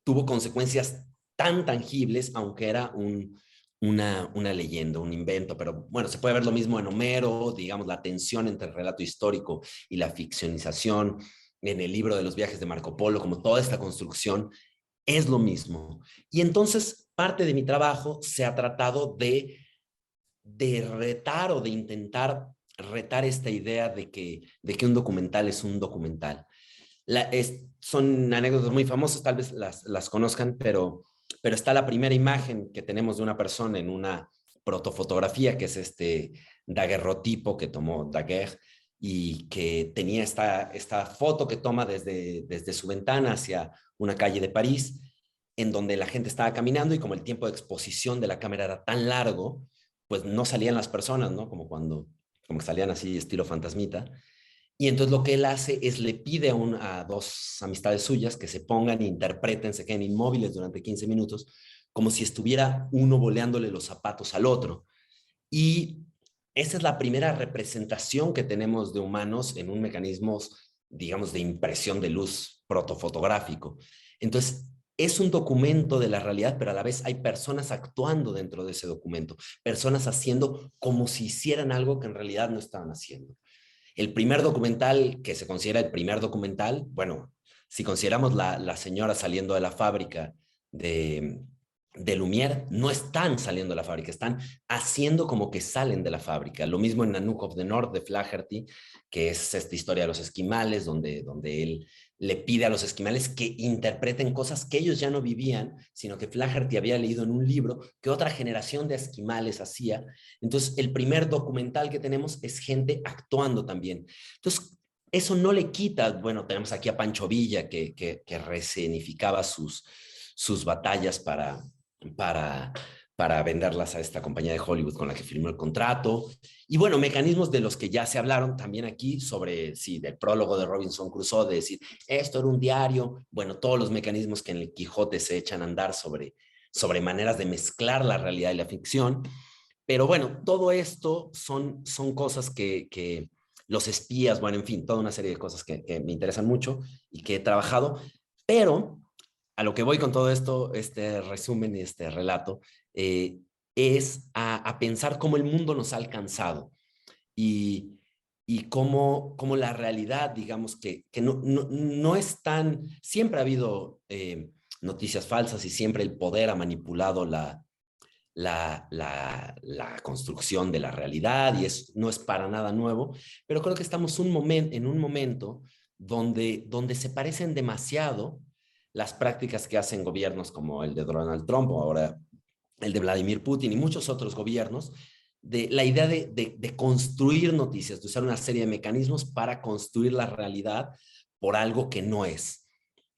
tuvo consecuencias tan tangibles, aunque era una leyenda, un invento, pero bueno, se puede ver lo mismo en Homero, digamos, la tensión entre el relato histórico y la ficcionización, en el libro de los viajes de Marco Polo, como toda esta construcción es lo mismo. Y entonces parte de mi trabajo se ha tratado de retar o de intentar retar esta idea de que un documental es un documental. Son anécdotas muy famosas, tal vez las conozcan, pero está la primera imagen que tenemos de una persona en una protofotografía, que es este daguerrotipo que tomó Daguerre, y que tenía esta foto que toma desde su ventana hacia una calle de París, en donde la gente estaba caminando, y como el tiempo de exposición de la cámara era tan largo, pues no salían las personas, ¿no? Como que salían así estilo fantasmita. Y entonces lo que él hace es le pide a dos amistades suyas que se pongan e interpreten, se queden inmóviles durante 15 minutos, como si estuviera uno boleándole los zapatos al otro. Y esa es la primera representación que tenemos de humanos en un mecanismo, digamos, de impresión de luz protofotográfico. Entonces, es un documento de la realidad, pero a la vez hay personas actuando dentro de ese documento, personas haciendo como si hicieran algo que en realidad no estaban haciendo. El primer documental que se considera el primer documental, bueno, si consideramos la señora saliendo de la fábrica de de Lumière no están saliendo de la fábrica, están haciendo como que salen de la fábrica. Lo mismo en Nanook of the North de Flaherty, que es esta historia de los esquimales, donde él le pide a los esquimales que interpreten cosas que ellos ya no vivían, sino que Flaherty había leído en un libro que otra generación de esquimales hacía. Entonces, el primer documental que tenemos es gente actuando también. Entonces, eso no le quita, bueno, tenemos aquí a Pancho Villa que reescenificaba sus batallas para venderlas a esta compañía de Hollywood con la que firmó el contrato. Y bueno, mecanismos de los que ya se hablaron también aquí sobre, sí, del prólogo de Robinson Crusoe, de decir, esto era un diario, bueno, todos los mecanismos que en el Quijote se echan a andar sobre maneras de mezclar la realidad y la ficción. Pero bueno, todo esto son cosas que los espías, bueno, en fin, toda una serie de cosas que me interesan mucho y que he trabajado, pero a lo que voy con todo esto, este resumen y este relato, es a pensar cómo el mundo nos ha alcanzado y cómo la realidad, digamos, que no es tan... Siempre ha habido noticias falsas y siempre el poder ha manipulado la construcción de la realidad y no es para nada nuevo, pero creo que estamos en un momento donde se parecen demasiado las prácticas que hacen gobiernos como el de Donald Trump o ahora el de Vladimir Putin y muchos otros gobiernos, de la idea de construir noticias, de usar una serie de mecanismos para construir la realidad por algo que no es.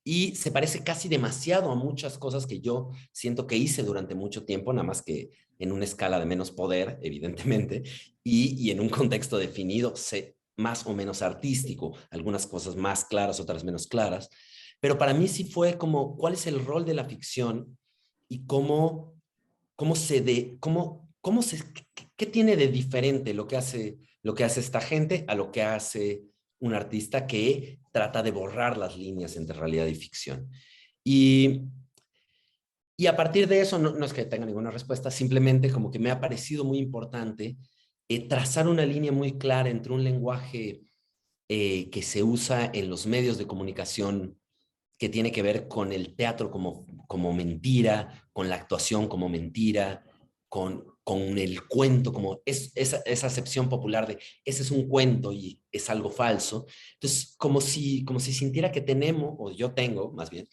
Y se parece casi demasiado a muchas cosas que yo siento que hice durante mucho tiempo, nada más que en una escala de menos poder, evidentemente, y en un contexto definido, más o menos artístico, algunas cosas más claras, otras menos claras. Pero para mí sí fue como, ¿cuál es el rol de la ficción y qué tiene de diferente lo que hace esta gente a lo que hace un artista que trata de borrar las líneas entre realidad y ficción? Y, y a partir de eso, no es que tenga ninguna respuesta, simplemente como que me ha parecido muy importante trazar una línea muy clara entre un lenguaje que se usa en los medios de comunicación que tiene que ver con el teatro como mentira, con la actuación como mentira, con el cuento, como esa acepción popular de ese es un cuento y es algo falso. Entonces, como si sintiera que tenemos, o yo tengo más bien,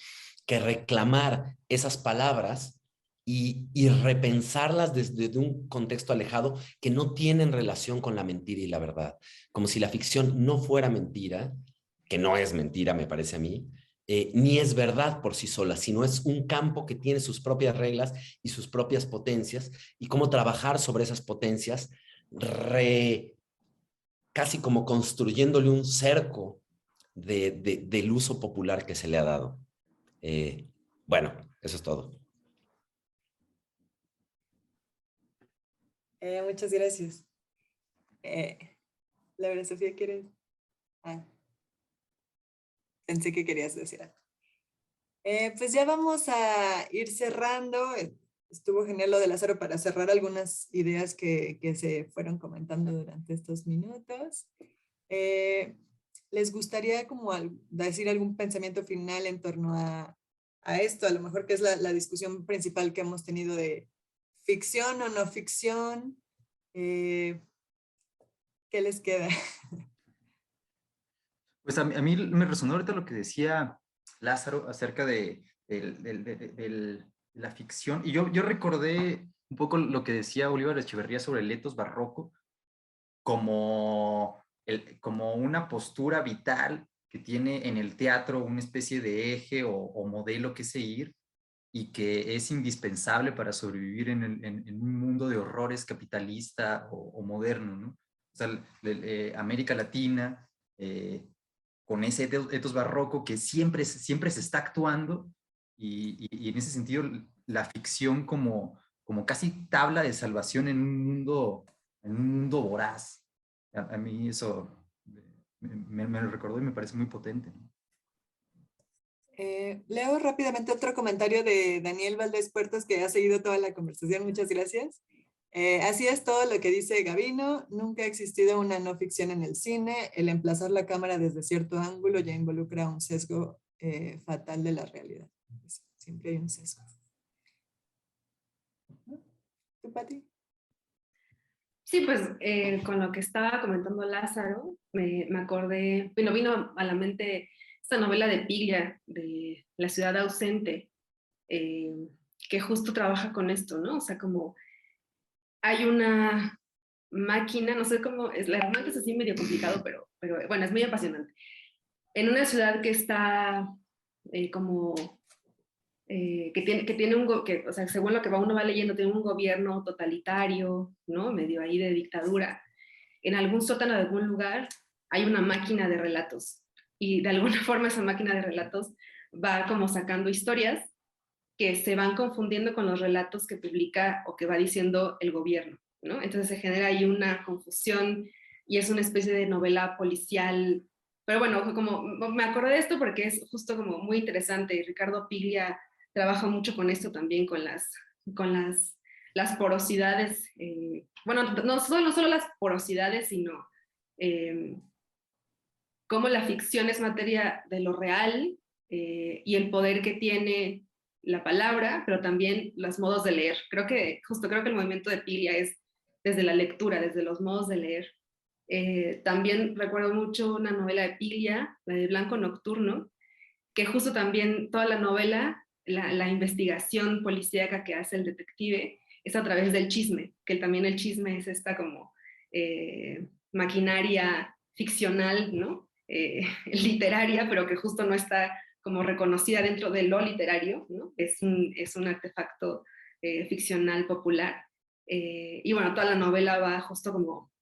que reclamar esas palabras y repensarlas desde un contexto alejado que no tienen relación con la mentira y la verdad. Como si la ficción no fuera mentira, que no es mentira, me parece a mí, ni es verdad por sí sola, sino es un campo que tiene sus propias reglas y sus propias potencias, y cómo trabajar sobre esas potencias, casi como construyéndole un cerco del uso popular que se le ha dado. Bueno, eso es todo. Muchas gracias. Laura Sofía, ¿quieres? Pensé que querías decir algo. Pues ya vamos a ir cerrando. Estuvo genial lo de Lázaro para cerrar algunas ideas que se fueron comentando durante estos minutos. ¿Les gustaría como decir algún pensamiento final en torno a esto? A lo mejor que es la discusión principal que hemos tenido de ficción o no ficción. ¿Qué les queda? Pues a mí me resonó ahorita lo que decía Lázaro acerca de la ficción. Y yo recordé un poco lo que decía Oliver Echeverría sobre el etos barroco como una postura vital que tiene en el teatro una especie de eje o modelo que seguir y que es indispensable para sobrevivir en un mundo de horrores capitalista o moderno, ¿no? O sea, América Latina, con ese etos barroco que siempre se está actuando y en ese sentido la ficción como casi tabla de salvación en un mundo voraz. A mí eso me lo recordó y me parece muy potente, ¿no? Leo rápidamente otro comentario de Daniel Valdés Puertos, que ha seguido toda la conversación. Muchas gracias. Así es todo lo que dice Gavino. Nunca ha existido una no ficción en el cine. El emplazar la cámara desde cierto ángulo ya involucra un sesgo fatal de la realidad. Siempre hay un sesgo. ¿Tú, Pati? Sí, pues con lo que estaba comentando Lázaro, me acordé, bueno, vino a la mente esta novela de Piglia, de La ciudad ausente, que justo trabaja con esto, ¿no? O sea, como hay una máquina, no sé cómo, la herramienta es así medio complicado, pero bueno, es muy apasionante. En una ciudad que está como, que tiene o sea, según lo que uno va leyendo, tiene un gobierno totalitario, ¿no? Medio ahí de dictadura. En algún sótano de algún lugar hay una máquina de relatos y de alguna forma esa máquina de relatos va como sacando historias que se van confundiendo con los relatos que publica o que va diciendo el gobierno, ¿no? Entonces se genera ahí una confusión y es una especie de novela policial. Pero bueno, como me acordé de esto porque es justo como muy interesante y Ricardo Piglia trabaja mucho con esto también, con las porosidades, bueno, no solo las porosidades, sino cómo la ficción es materia de lo real y el poder que tiene la palabra, pero también los modos de leer. Creo que el movimiento de Piglia es desde la lectura, desde los modos de leer. También recuerdo mucho una novela de Piglia, la de Blanco Nocturno, que justo también toda la novela, la investigación policíaca que hace el detective es a través del chisme, que también el chisme es esta como maquinaria ficcional, ¿no? Literaria, pero que justo no está como reconocida dentro de lo literario, ¿no? Es un artefacto ficcional popular. Y bueno, toda la novela va justo como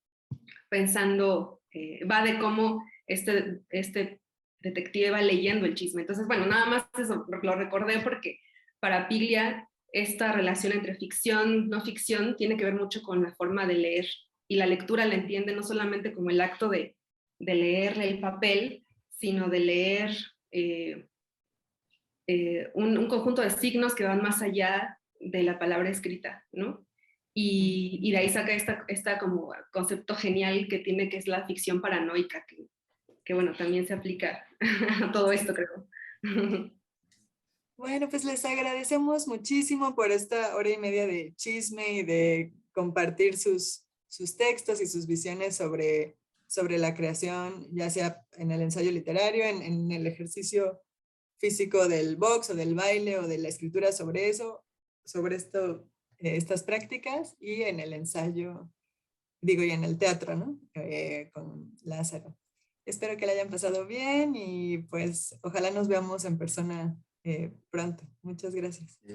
pensando, va de cómo este detective va leyendo el chisme. Entonces, bueno, nada más eso lo recordé porque para Piglia esta relación entre ficción, no ficción, tiene que ver mucho con la forma de leer y la lectura la entiende no solamente como el acto de leer el papel, sino de leer un conjunto de signos que van más allá de la palabra escrita, ¿no? Y de ahí saca esta como concepto genial que tiene, que es la ficción paranoica, que bueno, también se aplica a todo esto, creo. Bueno, pues les agradecemos muchísimo por esta hora y media de chisme y de compartir sus textos y sus visiones sobre la creación, ya sea en el ensayo literario, en el ejercicio físico del box o del baile o de la escritura sobre eso, sobre estas prácticas, y en el ensayo, digo, y en el teatro, ¿no? Con Lázaro. Espero que la hayan pasado bien y pues ojalá nos veamos en persona pronto. Muchas gracias.